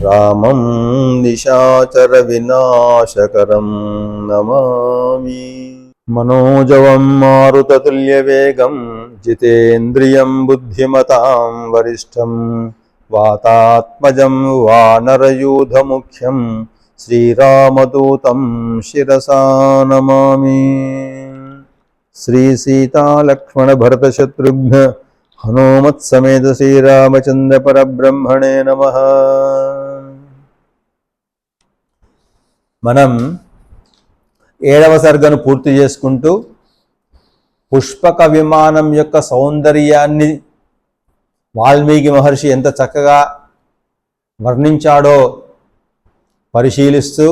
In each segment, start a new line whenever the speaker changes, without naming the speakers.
రామం నిశాచర వినాశకరం నమామి. మనోజవం మారుతతుల్యవేగం జితేంద్రియం బుద్ధిమతాం వరిష్టం వాతాత్మజం వానరయూధముఖ్యం శ్రీరామదూతం శిరసా నమామి. శ్రీ సీతాలక్ష్మణ భరత శత్రుఘ్న హనుమత్సమేత శ్రీరామచంద్ర పరబ్రహ్మణే నమః. మనం 7వ సర్గను పూర్తి చేసుకుంటూ పుష్పక విమానం యొక్క సౌందర్యాన్ని వాల్మీకి మహర్షి ఎంత చక్కగా వర్ణించాడో పరిశీలిస్తూ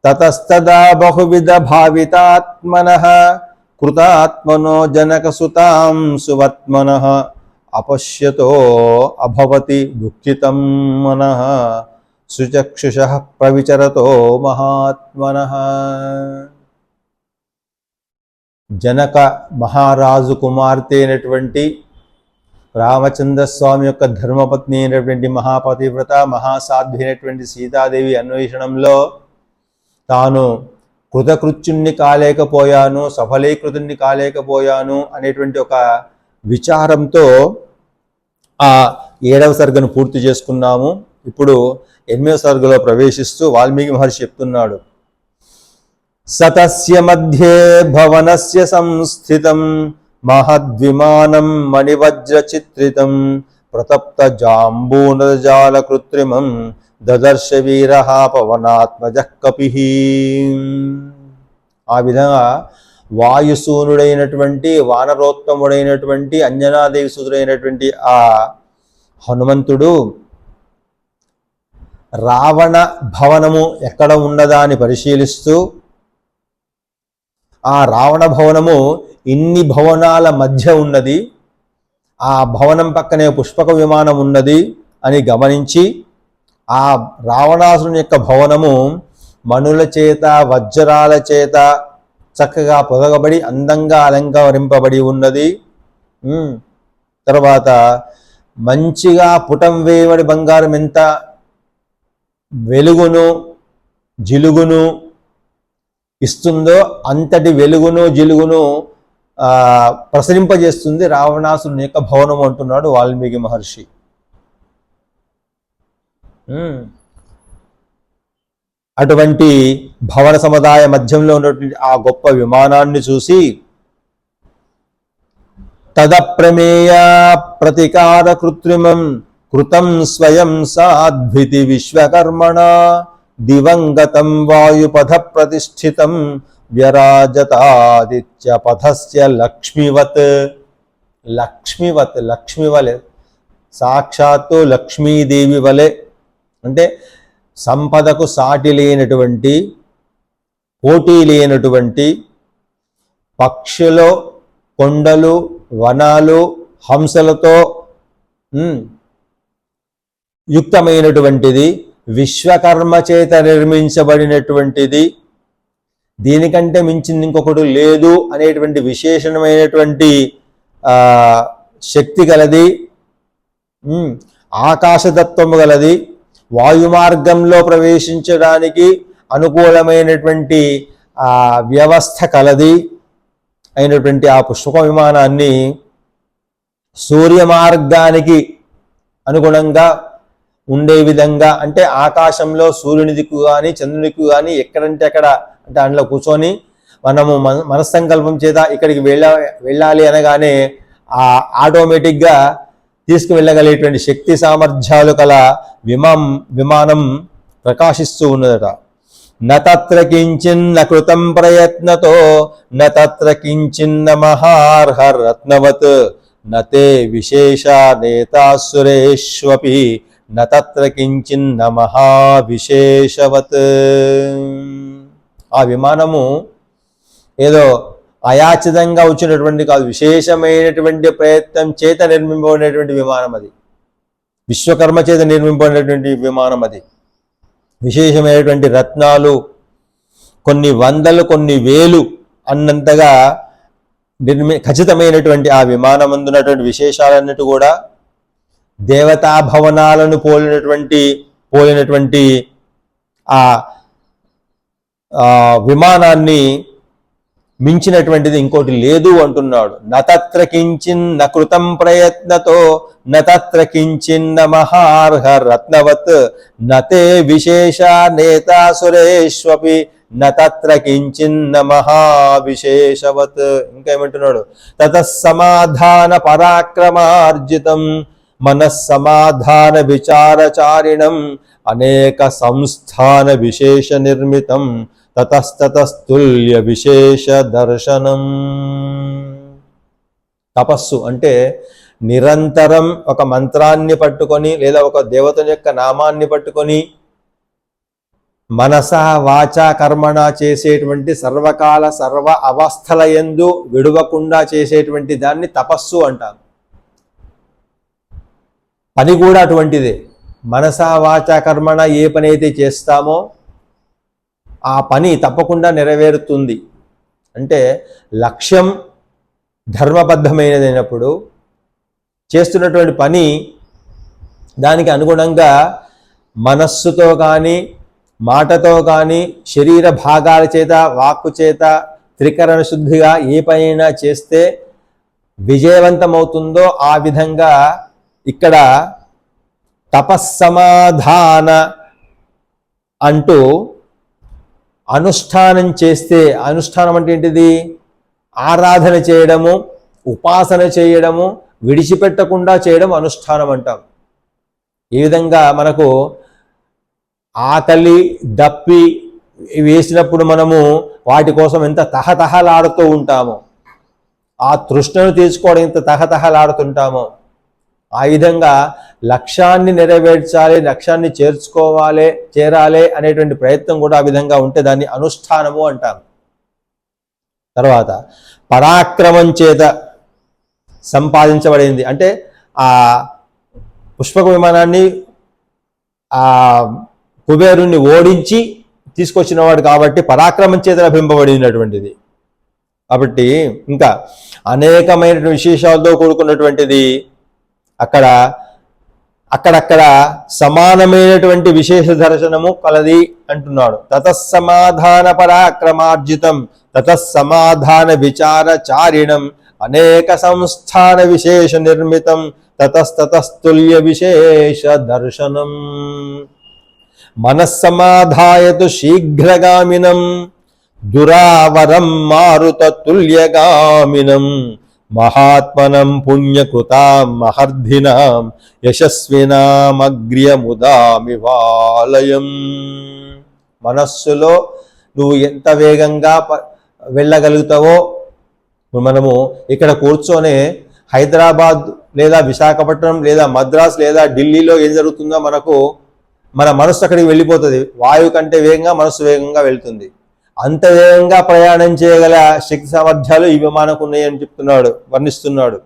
తతస్తదా బహువిధ భావితాత్మనః కృతాత్మనో జనకసుతాం సువర్త్మనః అపశ్యతో అభవతి దుఃఖితం మనః సుచక్షుషః ప్రవిచరతో మహాత్మనః. జనక మహారాజు కుమార్తె అయినటువంటి రామచంద్రస్వామి యొక్క ధర్మపత్ని అయినటువంటి మహాపతివ్రత మహాసాధ్వి అయినటువంటి సీతాదేవి అన్వేషణంలో తాను కృతకృత్యుణ్ణి కాలేకపోయాను, సఫలీకృతుణ్ణి కాలేకపోయాను అనేటువంటి ఒక విచారంతో ఆ 7వ సర్గను పూర్తి చేసుకున్నాము. ఇప్పుడు 8వ సర్గలో ప్రవేశిస్తూ వాల్మీకి మహర్షి చెప్తున్నాడు. సతస్య మధ్యే భవనస్య సంస్థితం మహద్విమానం మణివజ్రచిత్రితం ప్రతప్త జాంబూనజాల కృత్రిమం దదర్శ వీరః పవనాత్మజః కపిః. ఆ విధంగా వాయుసూనుడైనటువంటి వానరోత్తముడైనటువంటి అంజనాదేవి సుతుడైనటువంటి ఆ హనుమంతుడు రావణ భవనము ఎక్కడ ఉన్నదా అని పరిశీలిస్తూ ఆ రావణ భవనము ఇన్ని భవనాల మధ్య ఉన్నది, ఆ భవనం పక్కనే పుష్పక విమానం ఉన్నది అని గమనించి ఆ రావణాసురుని యొక్క భవనము మణుల చేత వజ్రాల చేత చక్కగా పొదగబడి అందంగా అలంకరింపబడి ఉన్నది. తర్వాత మంచిగా పుటం వేయబడి బంగారం ఎంత వెలుగును జిలుగును ఇస్తుందో అంతటి వెలుగును జిలుగును ప్రసరింపజేస్తుంది రావణాసురుని యొక్క భవనం అంటున్నాడు వాల్మీకి మహర్షి. అటువంటి భవన సముదాయ మధ్యంలో ఉన్నటువంటి ఆ గొప్ప విమానాన్ని చూసి తదప్రమేయ ప్రతికార కృత్రిమం కృతం స్వయం సాద్భితి విశ్వకర్మణ దివంగతం వాయుపథ ప్రతిష్ఠితం వ్యరాజతాదిత్య పథస్య లక్ష్మివత్. లక్ష్మివత్ లక్ష్మివలె, సాక్షాత్తు లక్ష్మీదేవి వలె, అంటే సంపదకు సాటి లేనటువంటి పోటీ లేనటువంటి పక్షులు కొండలు వనాలు హంసలతో యుక్తమైనటువంటిది, విశ్వకర్మ చేత నిర్మించబడినటువంటిది, దీనికంటే మించింది ఇంకొకటి లేదు అనేటువంటి విశేషణమైనటువంటి శక్తి గలది, ఆకాశతత్వము గలది, వాయుమార్గంలో ప్రవేశించడానికి అనుకూలమైనటువంటి వ్యవస్థ కలది అయినటువంటి ఆ పుష్పక విమానాన్ని సూర్య మార్గానికి అనుగుణంగా ఉండే విధంగా, అంటే ఆకాశంలో సూర్యుని దిక్కు కానీ చంద్రునికి కానీ ఎక్కడంటే అక్కడ, అంటే అందులో కూర్చొని మనము మనస్సంకల్పం చేత ఇక్కడికి వెళ్ళాలి అనగానే ఆటోమేటిక్గా తీసుకువెళ్ళగలిగేటువంటి శక్తి సామర్థ్యాలు కల విమానం ప్రకాశిస్తూ ఉన్నదట. నత్ర కించిన్న కృతం ప్రయత్నతో నత్ర కించిన్న మహార్హరత్నవత్ నతే విశేష నేతాసురేష్వపి నత్ర కించిన్న మహావిశేషవత్. ఆ విమానము ఏదో అయాచితంగా వచ్చినటువంటి కాదు, విశేషమైనటువంటి ప్రయత్నం చేత నిర్మింపబడినటువంటి విమానం అది, విశ్వకర్మ చేత నిర్మింపబడినటువంటి విమానం అది. విశేషమైనటువంటి రత్నాలు కొన్ని వందలు కొన్ని వేలు అన్నంతగా ఖచ్చితమైనటువంటి ఆ విమానం అందున్నటువంటి విశేషాలన్నిటి కూడా దేవతా భవనాలను పోలినటువంటి పోలినటువంటి ఆ విమానాన్ని మించినటువంటిది ఇంకోటి లేదు అంటున్నాడు. నతత్ర కించిన్ నకృతం ప్రయత్నతో నతత్ర కించిన్న మహార్హ రత్నవత్ నతే విశేష నేతాసురేష్వపి నతత్ర కించిన్న మహావిశేషవత్. ఇంకా ఏమంటున్నాడు? తతస్సమాధాన పరాక్రమార్జితం మనస్సమాధాన విచారచారిణం అనేక సంస్థాన విశేష నిర్మితం తతస్తతస్తుల్య విశేష దర్శనం. తపస్సు అంటే నిరంతరం ఒక మంత్రాన్ని పట్టుకొని లేదా ఒక దేవతని యొక్క నామాన్ని పట్టుకొని మనస వాచ కర్మణ చేసేటువంటి సర్వకాల సర్వ అవస్థల యందు విడువకుండా చేసేటువంటి దాన్ని తపస్సు అంటారు. పని కూడా అటువంటిదే. మనస వాచ కర్మణ ఏ పని అయితే చేస్తామో ఆ పని తప్పకుండా నెరవేరుతుంది. అంటే లక్ష్యం ధర్మబద్ధమైనదైనప్పుడు చేస్తున్నటువంటి పని దానికి అనుగుణంగా మనస్సుతో కానీ మాటతో కానీ శరీర భాగాల చేత వాక్కు చేత త్రికరణ శుద్ధిగా ఏ పనైనా చేస్తే విజయవంతమవుతుందో ఆ విధంగా ఇక్కడ తపస్సమాధాన అంటూ అనుష్ఠానం చేస్తే, అనుష్ఠానం అంటే ఏంటిది? ఆరాధన చేయడము, ఉపాసన చేయడము, విడిచిపెట్టకుండా చేయడం అనుష్ఠానం అంటాం. ఈ విధంగా మనకు ఆకలి దప్పి వేసినప్పుడు మనము వాటి కోసం ఎంత తహతహలాడుతూ ఉంటామో, ఆ తృష్ణను తీర్చుకోవడం ఎంత తహతహలాడుతుంటామో, ఆ విధంగా లక్ష్యాన్ని నెరవేర్చాలి, లక్ష్యాన్ని చేరాలి అనేటువంటి ప్రయత్నం కూడా ఆ విధంగా ఉంటే దాన్ని అనుష్ఠానము అంటాం. తర్వాత పరాక్రమం చేత సంపాదించబడింది అంటే ఆ పుష్పక విమానాన్ని ఆ కుబేరుణ్ణి ఓడించి తీసుకొచ్చినవాడు కాబట్టి పరాక్రమం చేత లభింపబడినటువంటిది. కాబట్టి ఇంకా అనేకమైన విశేషాలతో కూడుకున్నటువంటిది. అక్కడక్కడ సమానమైనటువంటి విశేష దర్శనము కలది అంటున్నాడు. తతస్సమాధాన పరాక్రమార్జితం తతస్సమాధాన విచారచారిణం అనేక సంస్థాన విశేష నిర్మితం తతస్తతస్తుల్య విశేష దర్శనం. మనస్సమాధాయతు శీఘ్రగామినం దురావరం మారుత తుల్యగామినం మహాత్మనం పుణ్యకృతాం మహర్ధినాం యశస్వినామగ్ర్యముదామివాలయం. మనస్సులో నువ్వు ఎంత వేగంగా వెళ్ళగలుగుతావో, మనము ఇక్కడ కూర్చొని హైదరాబాద్ లేదా విశాఖపట్నం లేదా మద్రాస్ లేదా ఢిల్లీలో ఏం జరుగుతుందో మన మనస్సు అక్కడికి వెళ్ళిపోతుంది. వాయువు కంటే వేగంగా మనస్సు వేగంగా వెళ్తుంది. అంత వేగంగా ప్రయాణం చేయగల శక్తి సామర్థ్యాలు ఈ విమానకు ఉన్నాయని వర్ణిస్తున్నాడు.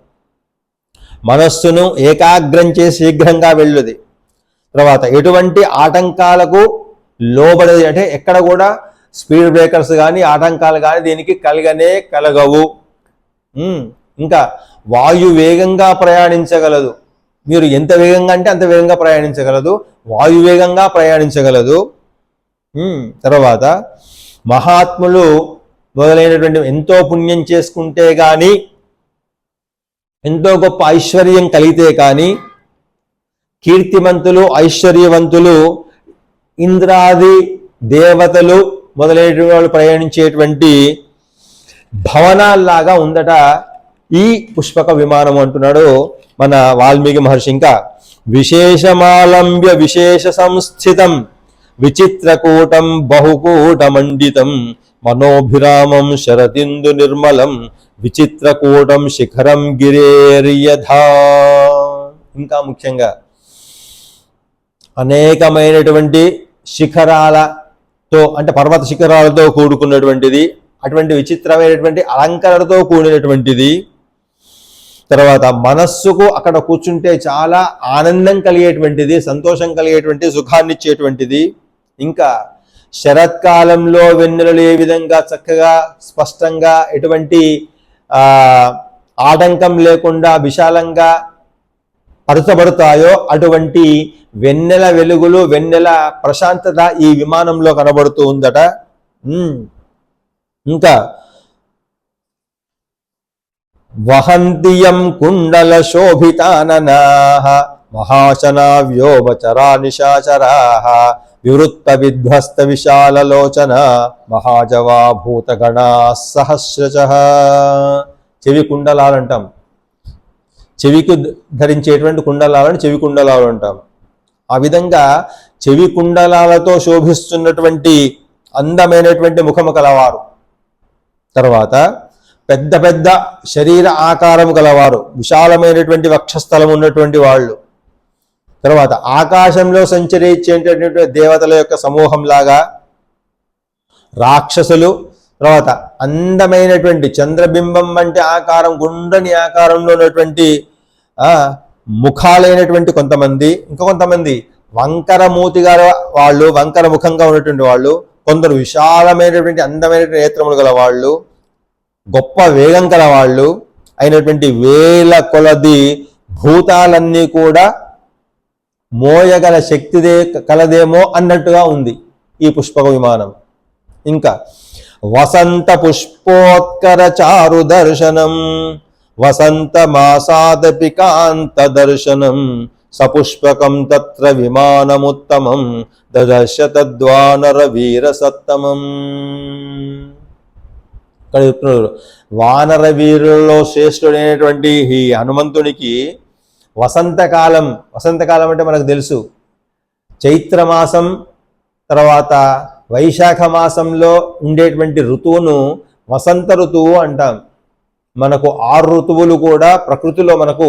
మనస్సును ఏకాగ్రం చేసి శీఘ్రంగా వెళ్ళుది. తర్వాత ఎటువంటి ఆటంకాలకు లోబడది అంటే ఎక్కడ కూడా స్పీడ్ బ్రేకర్స్ కానీ ఆటంకాలు కానీ దీనికి కలగవు. ఇంకా వాయు వేగంగా ప్రయాణించగలదు. మీరు ఎంత వేగంగా అంటే అంత వేగంగా ప్రయాణించగలదు. వాయు వేగంగా ప్రయాణించగలదు. తర్వాత మహాత్ములు మొదలైనటువంటి ఎంతో పుణ్యం చేసుకుంటే కానీ, ఎంతో గొప్ప ఐశ్వర్యం కలిగితే కానీ, కీర్తిమంతులు ఐశ్వర్యవంతులు ఇంద్రాది దేవతలు మొదలైనటువంటి వాళ్ళు ప్రయాణించేటువంటి భవనాల్లాగా ఉందట ఈ పుష్పక విమానం అంటున్నాడు మన వాల్మీకి మహర్షి. ఇంకా విశేషమాలంబ్య విశేష సంస్థితం విచిత్రకూటం బహుకూటమండితం మనోభిరామం శరదిందు నిర్మలం విచిత్రకూటం శిఖరం గిరేర్యథా. ఇంకా ముఖ్యంగా అనేకమైనటువంటి శిఖరాలతో అంటే పర్వత శిఖరాలతో కూడుకున్నటువంటిది, అటువంటి విచిత్రమైనటువంటి అలంకరణతో కూడినటువంటిది. తర్వాత మనస్సుకు అక్కడ కూర్చుంటే చాలా ఆనందం కలిగేటువంటిది, సంతోషం కలిగేటువంటి, సుఖాన్ని ఇచ్చేటువంటిది. ఇంకా శరత్కాలంలో వెన్నెలలు ఏ విధంగా చక్కగా స్పష్టంగా ఎటువంటి ఆటంకం లేకుండా విశాలంగా పరచబడతాయో అటువంటి వెన్నెల వెలుగులు, వెన్నెల ప్రశాంతత ఈ విమానంలో కనబడుతూ ఉందట. ఇంకా వహంతియం కుండల శోభితాననాః మహాశనావ్యోపచరా నిశాచరాః వివృత్త విధ్వస్త విశాలలోచన మహాజవా భూతగణా సహస్రశః. చెవి కుండలాలు అంటాం, చెవికి ధరించేటువంటి కుండలాలను చెవి కుండలాలు అంటాం. ఆ విధంగా చెవి కుండలాలతో శోభిస్తున్నటువంటి అందమైనటువంటి ముఖము కలవారు. తర్వాత పెద్ద పెద్ద శరీర ఆకారం గలవారు, విశాలమైనటువంటి వక్షస్థలం ఉన్నటువంటి వాళ్ళు. తర్వాత ఆకాశంలో సంచరించేటటువంటి దేవతల యొక్క సమూహంలాగా రాక్షసులు. తర్వాత అందమైనటువంటి చంద్రబింబం వంటి ఆకారం, గుండ్రని ఆకారంలో ఉన్నటువంటి ముఖాలైనటువంటి కొంతమంది, కొంతమంది వంకర మూతిగా వాళ్ళు, వంకర ముఖంగా ఉన్నటువంటి వాళ్ళు, కొందరు విశాలమైనటువంటి అందమైనటువంటి నేత్రములు గల వాళ్ళు, గొప్ప వేగం గల వాళ్ళు అయినటువంటి వేల కొలది భూతాలన్నీ కూడా మోయగల శక్తిదే కలదేమో అన్నట్టుగా ఉంది ఈ పుష్పక విమానం. ఇంకా వసంత పుష్పోత్కర చారు దర్శనం వసంత మాసాదపి కాంత దర్శనం సపుష్పకం తత్ర విమానముత్తమం దదర్శ తద్వానర వీర సత్తమం. ఇక్కడ చెప్తున్నారు, వానర వీరులలో శ్రేష్ఠుడైనటువంటి ఈ హనుమంతునికి వసంతకాలం, వసంతకాలం అంటే మనకు తెలుసు చైత్రమాసం తర్వాత వైశాఖ మాసంలో ఉండేటువంటి ఋతువును వసంత ఋతువు అంటాం. మనకు 6 ఋతువులు కూడా ప్రకృతిలో మనకు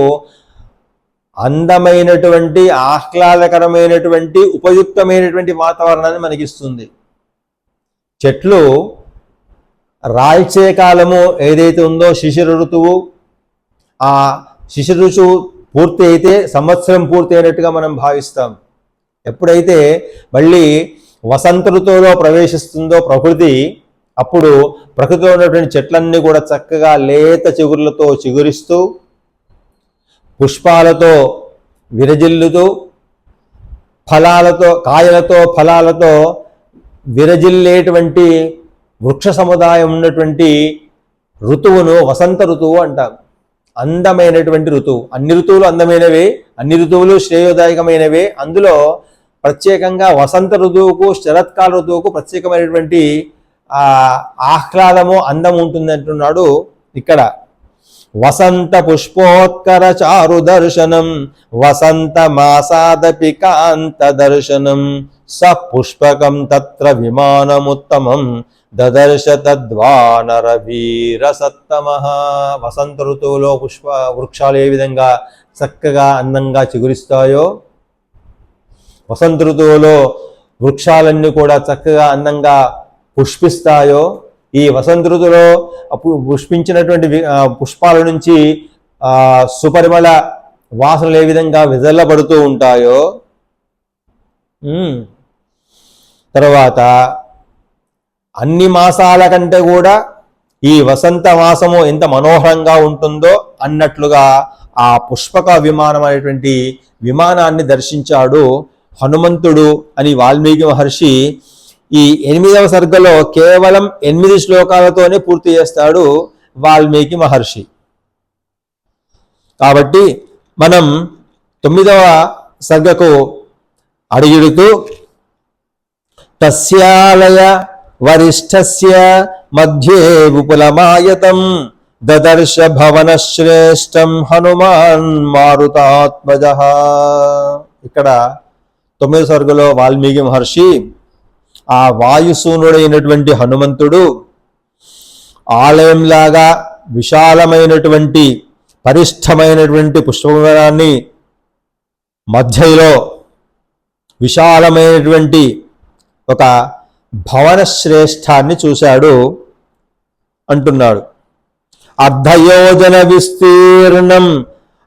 అందమైనటువంటి ఆహ్లాదకరమైనటువంటి ఉపయుక్తమైనటువంటి వాతావరణాన్ని మనకిస్తుంది. చెట్లు రాల్చే కాలము ఏదైతే ఉందో శిశిర ఋతువు, ఆ శిశిర ఋతువు పూర్తి అయితే సంవత్సరం పూర్తి అయినట్టుగా మనం భావిస్తాం. ఎప్పుడైతే మళ్ళీ వసంత ఋతువులో ప్రవేశిస్తుందో ప్రకృతి, అప్పుడు ప్రకృతిలో ఉన్నటువంటి చెట్లన్నీ కూడా చక్కగా లేత చిగుర్లతో చిగురిస్తూ పుష్పాలతో విరజిల్లుతూ ఫలాలతో, కాయలతో, ఫలాలతో విరజిల్లేటువంటి వృక్ష సముదాయం ఉన్నటువంటి ఋతువును వసంత ఋతువు అంటాం. అందమైనటువంటి ఋతువు. అన్ని ఋతువులు అందమైనవే, అన్ని ఋతువులు శ్రేయోదాయకమైనవే. అందులో ప్రత్యేకంగా వసంత ఋతువుకు, శరత్కాల ఋతువుకు ప్రత్యేకమైనటువంటి ఆహ్లాదము, అందం ఉంటుంది అంటున్నాడు ఇక్కడ. వసంత పుష్పోత్కర చారు దర్శనం వసంత మాసాదపి కాంత దర్శనం స పుష్పకం తత్ర విమానముత్తమం దదర్శ తద్వానర వీర సత్తమః. వసంత ఋతువులో వృక్షాలు ఏ విధంగా చక్కగా అందంగా చిగురిస్తాయో, వసంత ఋతువులో వృక్షాలన్నీ కూడా చక్కగా అందంగా పుష్పిస్తాయో, ఈ వసంత ఋతువులో పుష్పించినటువంటి పుష్పాల నుంచి సుపరిమళ వాసనలు ఏ విధంగా విజల్లబడుతూ ఉంటాయో, తర్వాత అన్ని మాసాల కంటే కూడా ఈ వసంత మాసము ఎంత మనోహరంగా ఉంటుందో అన్నట్లుగా ఆ పుష్పక విమానం అనేటువంటి విమానాన్ని దర్శించాడు హనుమంతుడు అని వాల్మీకి మహర్షి ఈ 8వ సర్గలో కేవలం 8 శ్లోకాలతోనే పూర్తి చేస్తాడు వాల్మీకి మహర్షి. కాబట్టి మనం 9వ సర్గకు అడుగుడుతూ తస్యాలయ వరిష్ఠస్య మధ్యే విపులమాయతం దదర్శ భవన శ్రేష్టం హనుమాన్ మారుతాత్మజః. ఇక్కడ 9వ సర్గలో వాల్మీకి మహర్షి ఆ వాయుసూనుడైనటువంటి హనుమంతుడు ఆలయంలాగా విశాలమైనటువంటి పరిష్టమైనటువంటి పుష్పవనాన్ని మధ్యలో విశాలమైనటువంటి ఒక భవన శ్రేష్ఠాన్ని చూశాడు అంటున్నాడు. అర్ధయోజన విస్తీర్ణం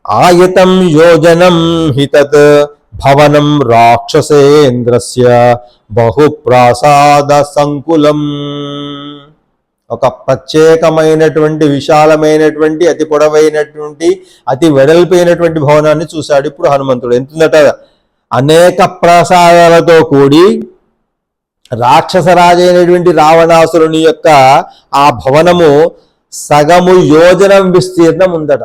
ఆయతం యోజనం హితత్ భవనం రాక్షసేంద్రస్య బహుప్రాసాద సంకులం. ఒక ప్రత్యేకమైనటువంటి విశాలమైనటువంటి అతి పొడవైనటువంటి అతి వెడల్పైనటువంటి భవనాన్ని చూశాడు ఇప్పుడు హనుమంతుడు. ఎంతుందట? అనేక ప్రసాదాలతో కూడి రాక్షసరాజైనటువంటి రావణాసురుని యొక్క ఆ భవనము సగము యోజనం విస్తీర్ణం ఉందట.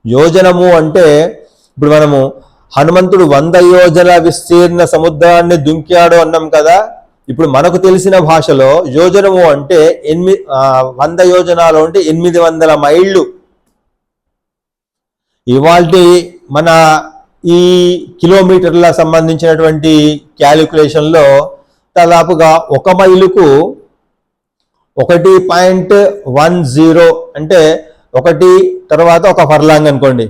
యోజనము అంటే ఇప్పుడు మనము హనుమంతుడు 100 యోజన విస్తీర్ణ సముద్రాన్ని దుంకాడు అన్నాం కదా. ఇప్పుడు మనకు తెలిసిన భాషలో యోజనము అంటే 100 యోజనాలు అంటే 800 మైళ్ళు. ఇవాల్టి మన ఈ కిలోమీటర్ల సంబంధించినటువంటి క్యాలిక్యులేషన్లో దాదాపుగా 1 మైలుకు 1.10 అంటే 1 తర్వాత 1 ఫర్లాంగ్ అనుకోండి.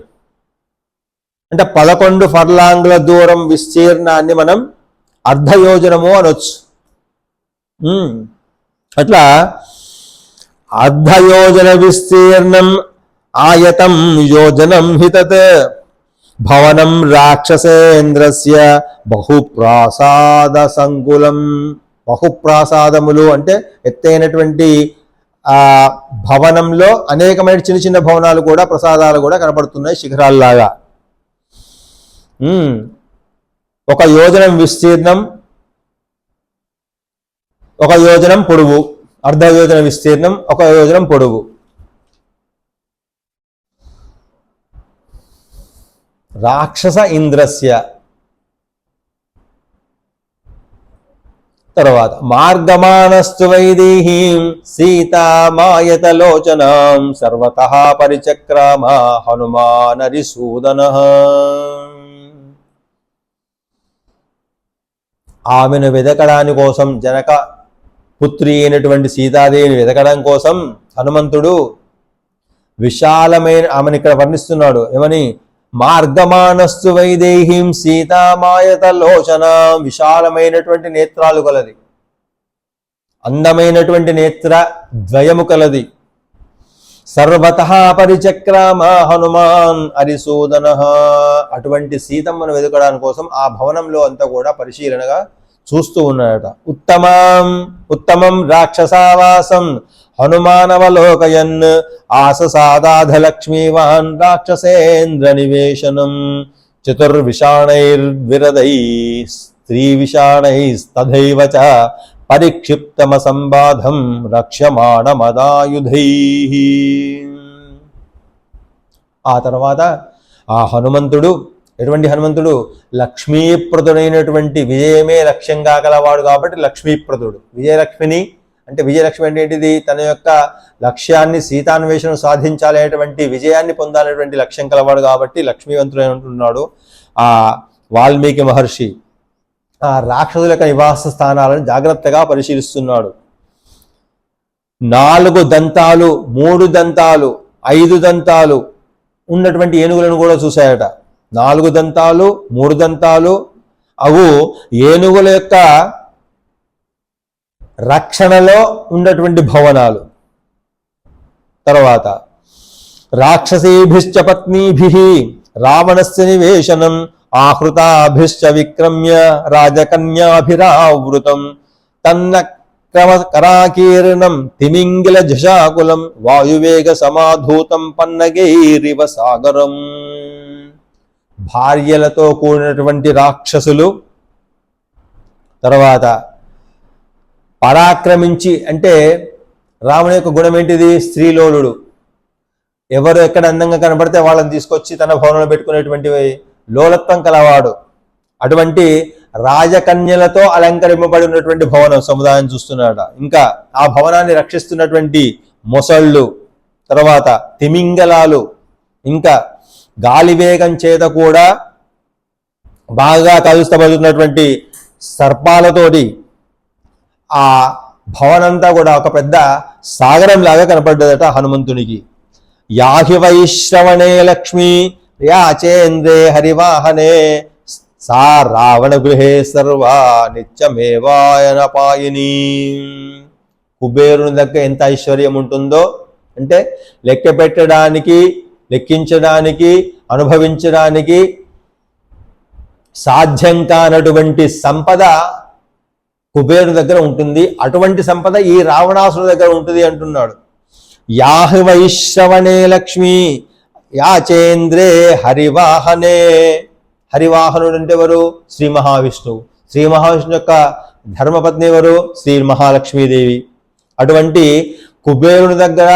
అంటే 11 ఫర్లాంగుల దూరం విస్తీర్ణాన్ని మనం అర్ధయోజనము అనొచ్చు. అట్లా అర్ధయోజన విస్తీర్ణం ఆయతం యోజనం హితత్ భవనం రాక్షసేంద్రస్య బహుప్రాసాద సంకులం. బహుప్రాసాదములు అంటే ఎత్తైనటువంటి ఆ భవనంలో అనేకమైన చిన్న చిన్న భవనాలు కూడా ప్రసాదాలు కూడా కనపడుతున్నాయి శిఖరాల్లాగా. 1 యోజనం విస్తీర్ణం, 1 యోజనం పొడవు, అర్ధ యోజన విస్తీర్ణం, 1 యోజనం పొడవు. రాక్షస ఇంద్రస్య. తర్వాత మార్గమానస్తు వైదేహీం సీతామాయతలోచనాం సర్వతః పరిచక్రామ హనుమానరిసూదనః. ఆమెను వెదకడాని కోసం, జనక పుత్రి అయినటువంటి సీతాదేవిని వెదకడం కోసం హనుమంతుడు విశాలమైన, ఆమెను ఇక్కడ వర్ణిస్తున్నాడు ఏమని, మార్గమానస్తు వైదేహీం సీతామాయతలోచన, విశాలమైనటువంటి నేత్రాలు కలది, అందమైనటువంటి నేత్ర ద్వయము కలది. సర్వతః పరిచక్రామ హనుమాన్ హరిసూదన. అటువంటి సీతమ్మను వెతకడానికి కోసం ఆ భవనంలో అంతా కూడా పరిశీలనగా చూస్తూ ఉన్నాడట. ఉత్తమం రాక్షసావాసం హనుమానవలోకయన్ ఆససాదాధ లక్ష్మీవాన్ రాక్షసేంద్ర నివేశనం చతుర్విషాణైర్విరదై స్త్రీవిషాణైస్తథైవ చ పరిక్షిప్తమసంబాధం రక్ష్యమాణమదాయుధై. ఆ తర్వాత ఆ హనుమంతుడు, ఎటువంటి హనుమంతుడు, లక్ష్మీప్రదుడైనటువంటి, విజయమే లక్ష్యంగా గలవాడు కాబట్టి లక్ష్మీప్రదుడు. విజయలక్ష్మిని అంటే, విజయలక్ష్మి అంటే ఏంటిది, తన యొక్క లక్ష్యాన్ని సీతాన్వేషణను సాధించాలి అనేటువంటి, విజయాన్ని పొందాలనేటువంటి లక్ష్యం కలవాడు కాబట్టి లక్ష్మీవంతుడై ఉంటున్నాడు. ఆ వాల్మీకి మహర్షి ఆ రాక్షసుల యొక్క నివాస స్థానాలను జాగ్రత్తగా పరిశీలిస్తున్నాడు. 4 దంతాలు, 3 దంతాలు, 5 దంతాలు ఉన్నటువంటి ఏనుగులను కూడా చూశాయట. 4 దంతాలు, 3 దంతాలు అవు ఏనుగుల యొక్క రక్షణలో ఉన్నటువంటి భవనాలు. తర్వాత రాక్షసీభిశ్చ పత్నీభిః రావణస్య నివేశనం ఆహృతాభిశ్చ విక్రమ్య రాజకన్యాభిరావృతం తన్న కరాకీర్ణం తిమింగిల జశాకులం వాయువేగ సమాధూతం పన్నగైరివ సాగరం. భార్యలతో కూడినటువంటి రాక్షసులు. తర్వాత పరాక్రమించి, అంటే రాముని యొక్క గుణం ఏంటిది, స్త్రీలోలుడు. ఎవరు ఎక్కడ అందంగా కనబడితే వాళ్ళని తీసుకొచ్చి తన భవనంలో పెట్టుకునేటువంటి లోలత్వం కలవాడు. అటువంటి రాజకన్యలతో అలంకరింపబడి ఉన్నటువంటి భవనం సముదాయం చూస్తున్నాడు. ఇంకా ఆ భవనాన్ని రక్షిస్తున్నటువంటి మొసళ్ళు, తర్వాత తిమింగలాలు, ఇంకా గాలివేగం చేత కూడా బాగా కలుస్తబడుతున్నటువంటి సర్పాలతోటి ఆ భవనంతా కూడా ఒక పెద్ద సాగరం లాగా కనపడ్డదట హనుమంతునికి. యాహి వైశ్రవణే లక్ష్మి యాచేంద్రే హరివాహనే సా రావణ గృహే సర్వా నిత్యమేవాయన పాయిని. కుబేరుని దగ్గర ఎంత ఐశ్వర్యం ఉంటుందో అంటే లెక్క పెట్టడానికి, లెక్కించడానికి, అనుభవించడానికి సాధ్యం కానటువంటి సంపద కుబేరు దగ్గర ఉంటుంది. అటువంటి సంపద ఈ రావణాసురుడి దగ్గర ఉంటుంది అంటున్నాడు. యాహి వైశ్రవణే లక్ష్మి యాచేంద్రే హరివాహనే. హరివాహనుడు అంటే ఎవరు? శ్రీ మహావిష్ణువు. శ్రీ మహావిష్ణువు యొక్క ధర్మపత్ని ఎవరు? శ్రీ మహాలక్ష్మీదేవి. అటువంటి కుబేరుని దగ్గర,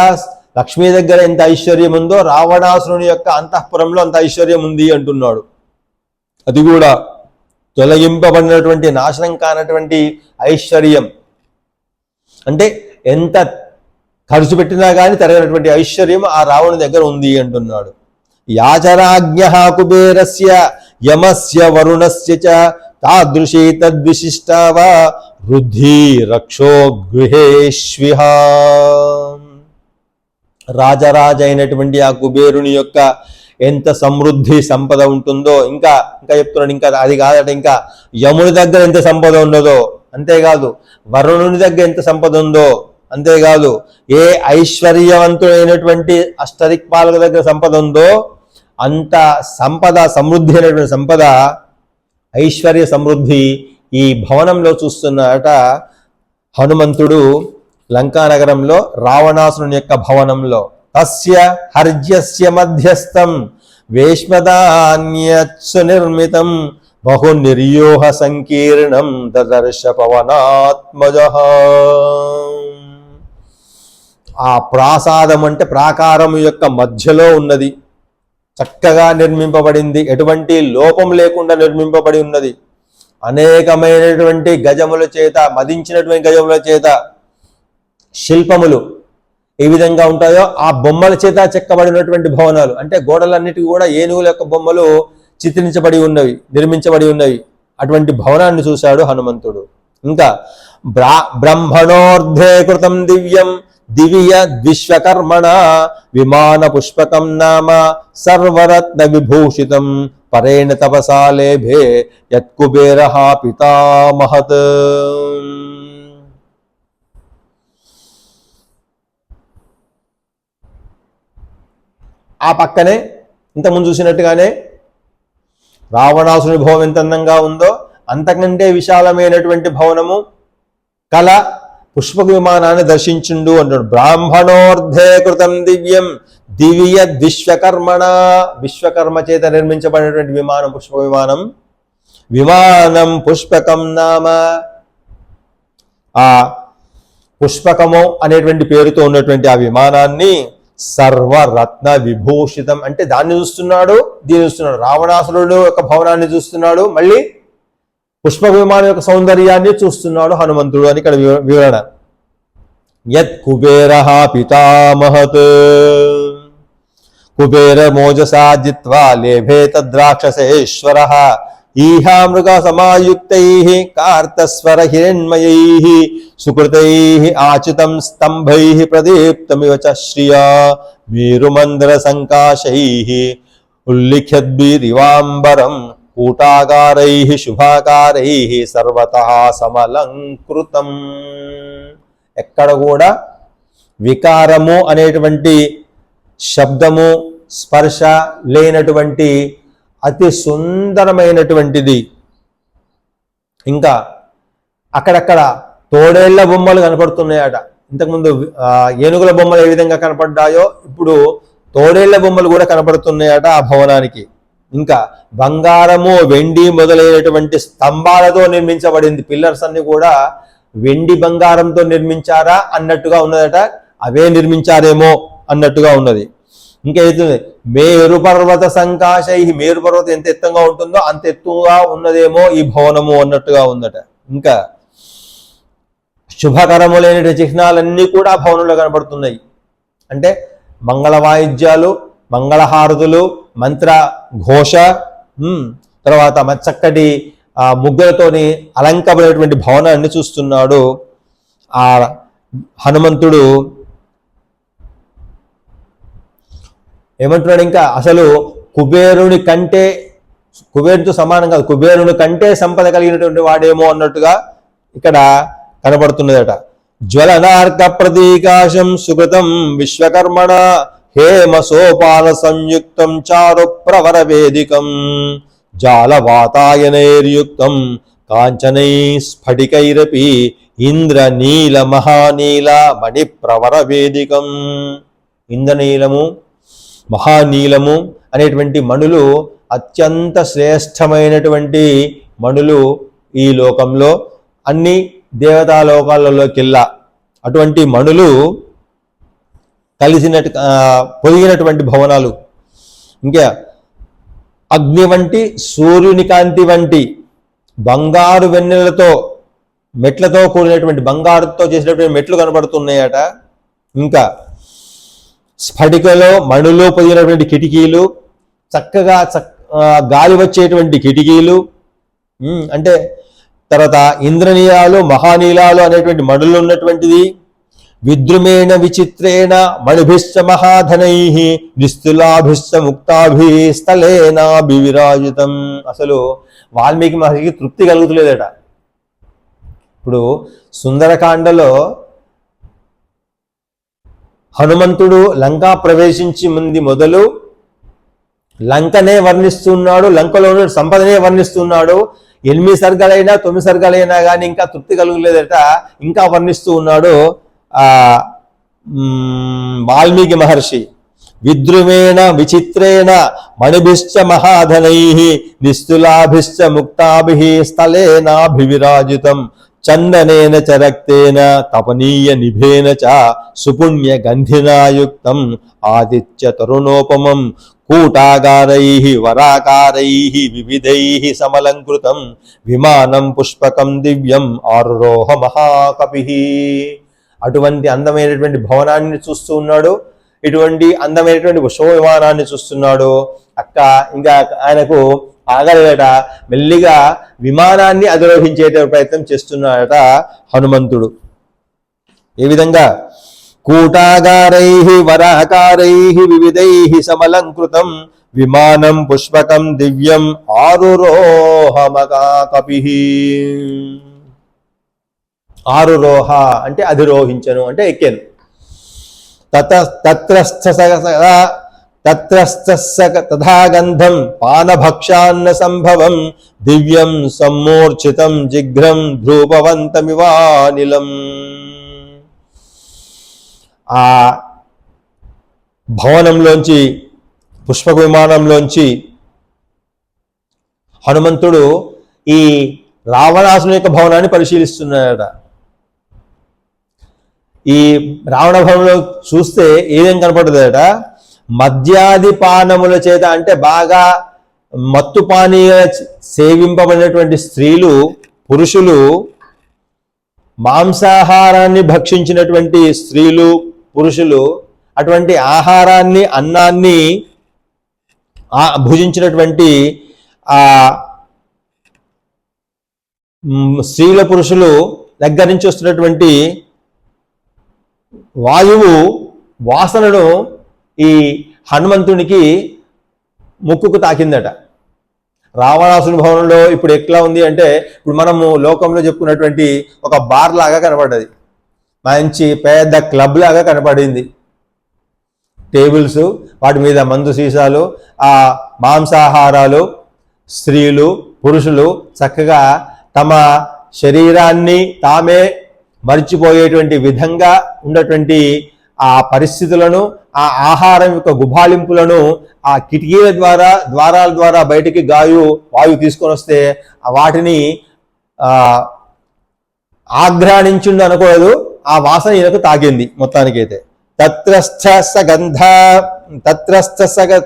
లక్ష్మీ దగ్గర ఎంత ఐశ్వర్యం ఉందో రావణాసురుని యొక్క అంతఃపురంలో అంత ఐశ్వర్యం ఉంది అంటున్నాడు. అది కూడా తొలగింపబడినటువంటి, నాశనం కానటువంటి ఐశ్వర్యం. అంటే ఎంత ఖర్చు పెట్టినా కానీ తరగనటువంటి ఐశ్వర్యం ఆ రావణుని దగ్గర ఉంది అంటున్నాడు. యాచరాజ్ఞ కుబేరస్య యమస్య వరుణస్య చ తాదృశీ తద్విశిష్టావా వృద్ధి రక్షో గృహేష్విహ. రాజరాజ అయినటువంటి ఆ కుబేరుని యొక్క ఎంత సమృద్ధి సంపద ఉంటుందో, ఇంకా చెప్తున్నాడు. ఇంకా అది కాదట, ఇంకా యముని దగ్గర ఎంత సంపద ఉన్నదో, అంతేకాదు వరుణుని దగ్గర ఎంత సంపద ఉందో, అంతేకాదు ఏ ఐశ్వర్యవంతుడైనటువంటి అష్టదిక్పాలక దగ్గర సంపద ఉందో అంత సంపద, సమృద్ధి అయినటువంటి సంపద, ఐశ్వర్య సమృద్ధి ఈ భవనంలో చూస్తున్నాడట హనుమంతుడు. లంకానగరంలో రావణాసురుని యొక్క భవనంలో. తస్య హర్జ్యస్య మధ్యస్థం వేష్మదాన్యత్సు నిర్మితం బహు నిర్యోహ సంకీర్ణం దదర్శ పవనాత్మజః. ఆ ప్రాసాదం అంటే ప్రాకారం యొక్క మధ్యలో ఉన్నది, చక్కగా నిర్మింపబడింది, ఎటువంటి లోపం లేకుండా నిర్మింపబడి ఉన్నది. అనేకమైనటువంటి గజముల చేత, మదించినటువంటి గజముల చేత శిల్పములు ఏ విధంగా ఉంటాయో ఆ బొమ్మల చేత చెక్కబడినటువంటి భవనాలు. అంటే గోడలన్నిటికీ కూడా ఏనుగుల యొక్క బొమ్మలు చిత్రించబడి ఉన్నవి, నిర్మించబడి ఉన్నవి. అటువంటి భవనాన్ని చూశాడు హనుమంతుడు. ఇంకా బ్రహ్మణోర్ధే కృతం దివ్యం దివ్య విశ్వకర్మణ విమాన పుష్పకం నామ సర్వరత్న విభూషితం పరేణ తపసాలేభే యత్కుబేర పితామహత్. ఆ పక్కనే ఇంతకుముందు చూసినట్టుగానే రావణాసుని భవనం ఎంత అందంగా ఉందో అంతకంటే విశాలమైనటువంటి భవనము కల పుష్పక విమానాన్ని దర్శించుండు అంటాడు. బ్రాహ్మణోర్ధే కృతం దివ్యం దివ్య విశ్వకర్మణ, విశ్వకర్మ చేత నిర్మించబడినటువంటి విమానం, పుష్పక విమానం. విమానం పుష్పకం నామ, ఆ పుష్పకము అనేటువంటి పేరుతో ఉన్నటువంటి ఆ విమానాన్ని సర్వరత్న విభూషితం, అంటే దాన్ని చూస్తున్నాడు, దీన్ని చూస్తున్నాడు. రావణాసురుడు యొక్క భవనాన్ని చూస్తున్నాడు, మళ్ళీ పుష్పక విమానం యొక్క సౌందర్యాన్ని చూస్తున్నాడు హనుమంతుడు అని ఇక్కడ వివరణ. యత్ కుబేర పితామహత్ కుబేర మోజసా జిత్వా లేభే తద్రాక్షసేశ్వర ఈహా మృగ సమాయుక్తై కార్తస్వర హిరణ్మయై సుకృతై ఆచితం స్తంభై ప్రదీప్తమివ చ శ్రియా మేరుమందర సంకాశై ఉల్లిఖ్యద్భిరివాంబరం కూటాకారై శుభాకారై సర్వతః సమలంకృతం. ఎక్కడ కూడా వికారము అనేటువంటి శబ్దము స్పర్శ లేనటువంటి అతి సుందరమైనటువంటిది. ఇంకా అక్కడక్కడ తోడేళ్ల బొమ్మలు కనపడుతున్నాయట. ఇంతకుముందు ఏనుగుల బొమ్మలు ఏ విధంగా కనపడ్డాయో ఇప్పుడు తోడేళ్ల బొమ్మలు కూడా కనపడుతున్నాయట ఆ భవనానికి. ఇంకా బంగారము వెండి మొదలైనటువంటి స్తంభాలతో నిర్మించబడింది. పిల్లర్స్ అన్ని కూడా వెండి బంగారంతో నిర్మించారా అన్నట్టుగా ఉన్నదట, అవే నిర్మించారేమో అన్నట్టుగా ఉన్నది. ఇంకా అవుతుంది మేరు పర్వత సంకాశై, మేరు పర్వతం ఎంత ఎత్తుగా ఉంటుందో అంత ఎత్తుగా ఉన్నదేమో ఈ భవనము అన్నట్టుగా ఉందట. ఇంకా శుభకరములైన చిహ్నాలన్నీ కూడా భవనంలో కనబడుతున్నాయి. అంటే మంగళ వాయిద్యాలు, మంగళహారతులు, మంత్ర ఘోష, తర్వాత చక్కటి ముగ్గులతోని అలంకమైనటువంటి భవనాన్ని చూస్తున్నాడు ఆ హనుమంతుడు. ఏమంటున్నాడు ఇంకా, అసలు కుబేరుని కంటే, కుబేరునితో సమానం కాదు, కుబేరుని కంటే సంపద కలిగినటువంటి వాడేమో అన్నట్టుగా ఇక్కడ కనబడుతున్నదట. జ్వలనార్క ప్రతీకాశం సుకృతం విశ్వకర్మణ హేమ సోపాన సంయుక్తం చారు ప్రవర వేదికం జాలవాతాయనైర్యుక్తం కాంచనై స్ఫటికైరపి ఇంద్ర నీల మహానీల మణి ప్రవర వేదికం. ఇంద్రనీలము మహానీలము అనేటువంటి మణులు అత్యంత శ్రేష్టమైనటువంటి మణులు ఈ లోకంలో అన్ని దేవతా లోకాలలోకెల్లా అటువంటి మణులు కలిసినట్టు పొదిగినటువంటి భవనాలు. ఇంకా అగ్ని వంటి సూర్యుని కాంతి వంటి బంగారు వెన్నెలతో మెట్లతో కూడినటువంటి బంగారుతో చేసినటువంటి మెట్లు కనబడుతున్నాయట. ఇంకా స్ఫటికలో మణులో పొదిగినటువంటి కిటికీలు, చక్కగా గాలి వచ్చేటువంటి కిటికీలు. అంటే తర్వాత ఇంద్రనీలాలు మహానీలాలు అనేటువంటి మణులు ఉన్నటువంటిది. విద్రుమేణ విచిత్రేణ మణిభిశ్చ మహాధనై నిస్తులాభిశ్చ ముక్తాభి స్థలేనాభివిరాజితం. అసలు వాల్మీకి మహర్షికి తృప్తి కలుగుతలేదట. ఇప్పుడు సుందరకాండలో హనుమంతుడు లంకా ప్రవేశించి ముందు మొదలు లంకనే వర్ణిస్తున్నాడు, లంకలో సంపదనే వర్ణిస్తున్నాడు. 8 సర్గలైనా 9 సర్గలైనా కానీ ఇంకా తృప్తి కలుగులేదట. ఇంకా వర్ణిస్తూ ఉన్నాడు వాల్మీకి మహర్షి. విద్రుమేణ విచిత్రేణ మణిభిశ్చ మహాధనై నిస్తులాభిశ్చ ముక్తాభి స్థలేనాభివిరాజితం చందనేన చ రక్తేన తపనీయ నిభేన చ సుపుణ్య గంధినాయుక్తం ఆదిత్య తరుణోపమం కూటాగారై వరాకారై వివిధై సమలంకృతం విమానం పుష్పకం దివ్యం ఆరురోహ మహాకపి. అటువంటి అందమైనటువంటి భవనాన్ని చూస్తూ ఉన్నాడు, ఇటువంటి అందమైనటువంటి పుష్ప విమానాన్ని చూస్తున్నాడు. ఇంకా ఆయనకు ఆగలేట, మెల్లిగా విమానాన్ని అధిరోహించే ప్రయత్నం చేస్తున్నాడట హనుమంతుడు. ఏ విధంగా? కూటాగారై వరాకారై వివిధై సమలంకృతం విమానం పుష్పకం దివ్యం ఆరురోహ మహాకపి. ఆరురోహ అంటే అధిరోహించను, అంటే ఎక్కాను. తథాగంధం పానభక్షాన్న సంభవం దివ్యం సమ్మూర్ఛితం జిఘ్రం ధ్రూపవంతమివానిలం. ఆ భవనంలోంచి, పుష్పక విమానంలోంచి హనుమంతుడు ఈ రావణాసుని యొక్క భవనాన్ని పరిశీలిస్తున్నాడట. ఈ రావణ భవనంలో చూస్తే ఏదేం కనపడుతుందట? మద్యాది పానముల చేత, అంటే బాగా మత్తు పానీయ సేవింపబడినటువంటి స్త్రీలు, పురుషులు, మాంసాహారాన్ని భక్షించినటువంటి స్త్రీలు, పురుషులు, అటువంటి ఆహారాన్ని, అన్నాన్ని భుజించినటువంటి ఆ స్త్రీల, పురుషులు దగ్గర నుంచి వస్తున్నటువంటి వాయువు వాసనను ఈ హనుమంతునికి ముక్కుకు తాకిందట. రావణాసుని భవనంలో ఇప్పుడు ఎట్లా ఉంది అంటే, ఇప్పుడు మనము లోకంలో చెప్పుకున్నటువంటి ఒక బార్ లాగా కనపడ్డది, మంచి పెద్ద క్లబ్ లాగా కనపడింది. టేబుల్స్, వాటి మీద మందు సీసాలు, ఆ మాంసాహారాలు, స్త్రీలు, పురుషులు చక్కగా తమ శరీరాన్ని తామే మర్చిపోయేటువంటి విధంగా ఉన్నటువంటి ఆ పరిస్థితులను, ఆ ఆహారం యొక్క గుబాళింపులను ఆ కిటికీల ద్వారాల ద్వారా బయటికి వాయువు తీసుకొని వస్తే వాటిని ఆఘ్రాణించిండు అనకూడదు, ఆ వాసన ఈయనకు తాకింది మొత్తానికైతే.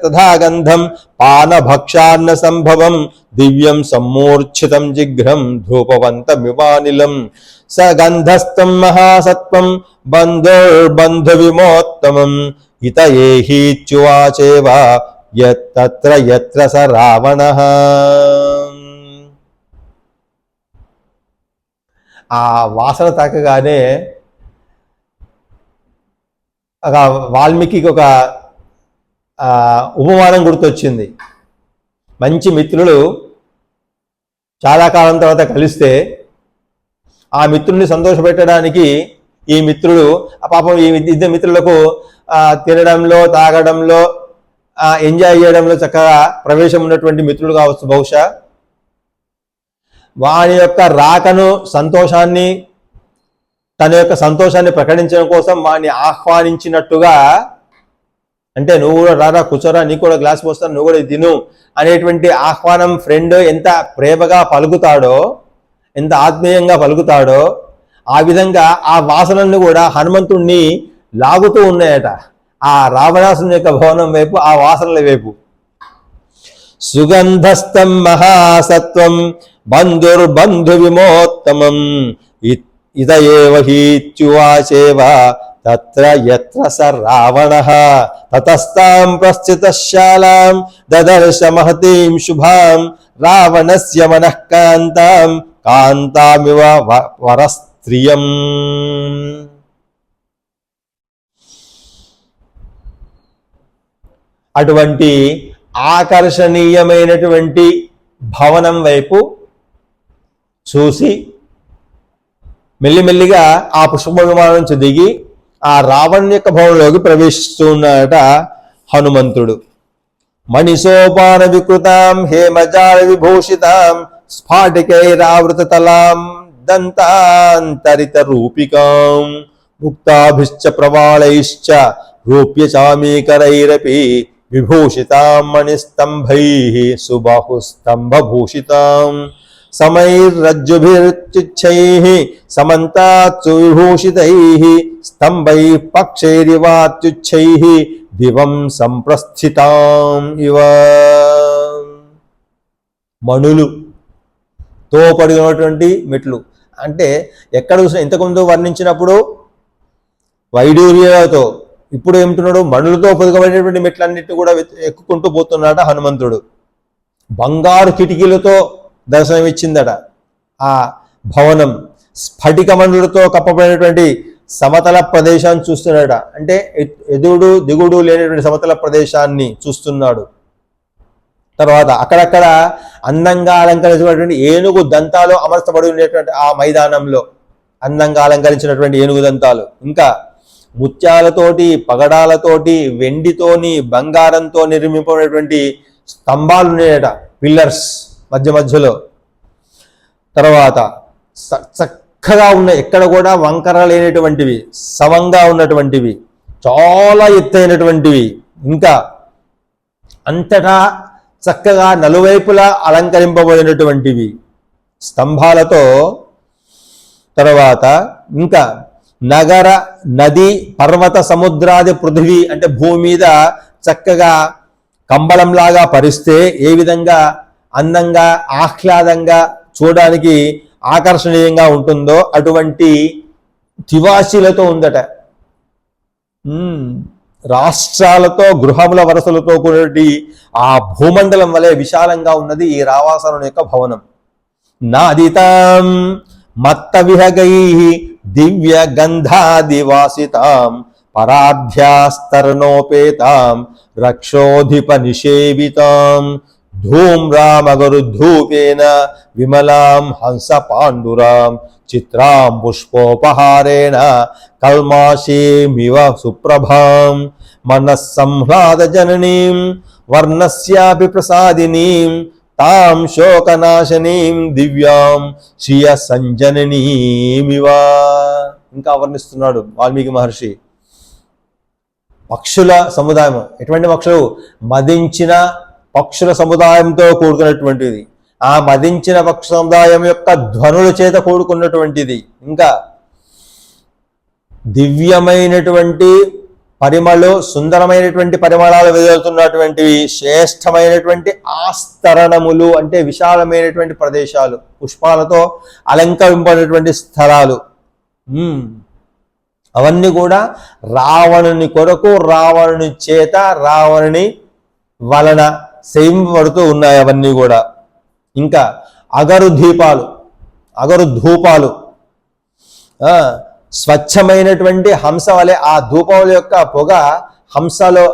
తథాగంధం పానభక్షాన్న సంభవం దివ్యం సమ్మూర్ఛితం జిఘ్రం ధూపవంతమివానిలం సగంధస్థం మహాసత్వం బంధుర్బంధు విమోత్తమం ఇత ఏహీచ్యువాచేవ యత్ర యత్ర స రావణః. ఆ వాసన తాకగానే వాల్మీకి ఒక ఉపమానం గుర్తొచ్చింది. మంచి మిత్రులు చాలా కాలం తర్వాత కలిస్తే ఆ మిత్రుడిని సంతోషపెట్టడానికి ఈ మిత్రుడు పాపం ఈ ఇద్దరు మిత్రులకు తినడంలో, తాగడంలో, ఎంజాయ్ చేయడంలో చక్కగా ప్రవేశం ఉన్నటువంటి మిత్రులు కావచ్చు బహుశా. వాని యొక్క రాకను, సంతోషాన్ని, తన యొక్క సంతోషాన్ని ప్రకటించడం కోసం వాడిని ఆహ్వానించినట్టుగా అంటే నువ్వు కూడా రారా కూర్చోరా, నీకు కూడా గ్లాస్ పోస్తాను, నువ్వు కూడా తిను అనేటువంటి ఆహ్వానం ఫ్రెండ్ ఎంత ప్రేమగా పలుకుతాడో, ఎంత ఆత్మీయంగా పలుకుతాడో, ఆ విధంగా ఆ వాసనలను కూడా హనుమంతుణ్ణి లాగుతూ ఉన్నాయట ఆ రావణాసుని యొక్క భవనం వైపు, ఆ వాసనల వైపు. సుగంధస్థం మహాసత్వం బంధుర్బంధు విమోత్తమం ఇదయేవ హీత్యువాచేవ తత్ర యత్ర స రావణః తతస్తాం ప్రస్థితశాలాం దదర్శ మహతీం శుభాం రావణస్య మనః కాంతాం కాంతామివ వరస్త్రియం. అటువంటి ఆకర్షణీయమైనటువంటి భవనం వైపు చూసి మెల్లిమెల్లిగా ఆ పుష్ప విమానం నుంచి దిగి ఆ రావణ్ యొక్క భవనంలోకి ప్రవేశిస్తున్నాడట హనుమంతుడు. మణిసోపాన వికృతాం హేమజాల విభూషితాం స్ఫాటికైరావృత తలాం దంతాంతరిత రూపికాం ముక్తాభిశ్చ ప్రవాళైశ్చ రూప్య చామీకరైరపి విభూషితాం మణిస్తంభైః సుబాహుస్తంభభూషితాం సమైర్రజ్జుభిర్చిచ్చైః సమంతాత్సు విభూషితైః స్తంభైః పక్షైరివాత్యుచ్చైః దివం సంప్రస్థితాం ఇవ. మణులుతో పడినటువంటి మెట్లు అంటే ఎక్కడ చూసినా ఇంతకుముందు వర్ణించినప్పుడు వైడూర్యాలతో, ఇప్పుడు ఏమిటున్నాడు మణులతో పొదగబడినటువంటి మెట్లన్నిటిని కూడా ఎక్కుకుంటూ పోతున్నాడ హనుమంతుడు. బంగారు కిటికీలతో దర్శనమిచ్చిందట ఆ భవనం. స్ఫటిక మణులతో కప్పబడినటువంటి సమతల ప్రదేశాన్ని చూస్తున్నాడట, అంటే ఎదుడు దిగుడు లేనటువంటి సమతల ప్రదేశాన్ని చూస్తున్నాడు. తర్వాత అక్కడక్కడ అందంగా అలంకరించినటువంటి ఏనుగు దంతాలు అమర్చబడి ఉండేటువంటి ఆ మైదానంలో అందంగా అలంకరించినటువంటి ఏనుగు దంతాలు, ఇంకా ముత్యాలతోటి పగడాలతోటి వెండితోని బంగారంతో నిర్మింపబడినటువంటి స్తంభాలు ఉన్నాయట, పిల్లర్స్ మధ్య మధ్యలో. తర్వాత చక్కగా ఉన్నాయి, ఎక్కడ కూడా వంకర లేనటువంటివి, సమంగా ఉన్నటువంటివి, చాలా ఎత్తైనటువంటివి, ఇంకా అంతటా చక్కగా నలువైపులా అలంకరింపబడినటువంటివి స్తంభాలతో. తర్వాత ఇంకా నగర నది పర్వత సముద్రాది పృథివీ అంటే భూమి మీద చక్కగా కంబళంలాగా పరిస్తే ఏ విధంగా అందంగా ఆహ్లాదంగా చూడడానికి ఆకర్షణీయంగా ఉంటుందో అటువంటి తివాసీలతో ఉందట. రాష్ట్రాలతో గృహముల వరసలతో కూడి ఆ భూమండలం వలె విశాలంగా ఉన్నది ఈ రావాసనం యొక్క భవనం. నాదితాం మత్త విహగైః దివ్య గంధాదివాసితాం పరాధ్యాస్తరణోపేతాం రక్షోధిప నిషేవితాం ధూమ్రామగరుద్ధూపేన విమలాం హంస పాండురాం చిత్రాం పుష్పోపహారేణ కల్మాషీమివ సుప్రభాం మనస్సంహ్లాద జననీం వర్ణస్యాపి ప్రసాదినీం తాం శోకనాశనీం దివ్యాం శ్రియ సంజననీమివ. ఇంకా వర్ణిస్తున్నాడు వాల్మీకి మహర్షి. పక్షుల సముదాయం, ఎటువంటి పక్షులు? మదించిన పక్షుల సముదాయంతో కూడుకున్నటువంటిది, ఆ మదించిన పక్ష సముదాయం యొక్క ధ్వనుల చేత కూడుకున్నటువంటిది, ఇంకా దివ్యమైనటువంటి సుందరమైనటువంటి పరిమళాలు వెదజల్లుతున్నటువంటివి, శ్రేష్టమైనటువంటి ఆస్తరణములు అంటే విశాలమైనటువంటి ప్రదేశాలు, పుష్పాలతో అలంకరింపబడినటువంటి స్థలాలు, అవన్నీ కూడా రావణుని కొరకు, రావణుని చేత, రావణుని వలన సేవింపబడుతూ ఉన్నాయి అవన్నీ కూడా. ఇంకా అగరు ధూపాలు స్వచ్ఛమైనటువంటి హంస వలె ఆ ధూపముల యొక్క పొగ హంసలో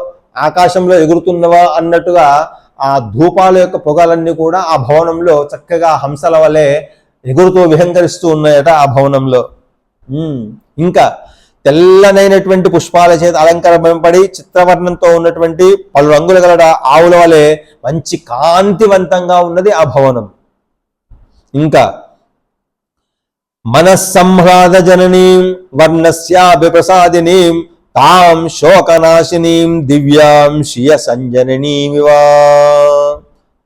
ఆకాశంలో ఎగురుతున్నవా అన్నట్టుగా ఆ ధూపాల యొక్క పొగలన్నీ కూడా ఆ భవనంలో చక్కగా హంసల వలె ఎగురుతూ విహంకరిస్తూ ఉన్నాయట ఆ భవనంలో. ఇంకా తెల్లనైనటువంటి పుష్పాల చేత అలంకరింపబడి చిత్రవర్ణంతో ఉన్నటువంటి పలు రంగుల గల ఆవుల వలె మంచి కాంతివంతంగా ఉన్నది ఆ భవనం. ఇంకా మనస్సంహ్లాద జననీం వర్ణస్యాభి ప్రసాదినీం తాం శోకనాశినీం దివ్యాం శ్రియ సంజననీమివా.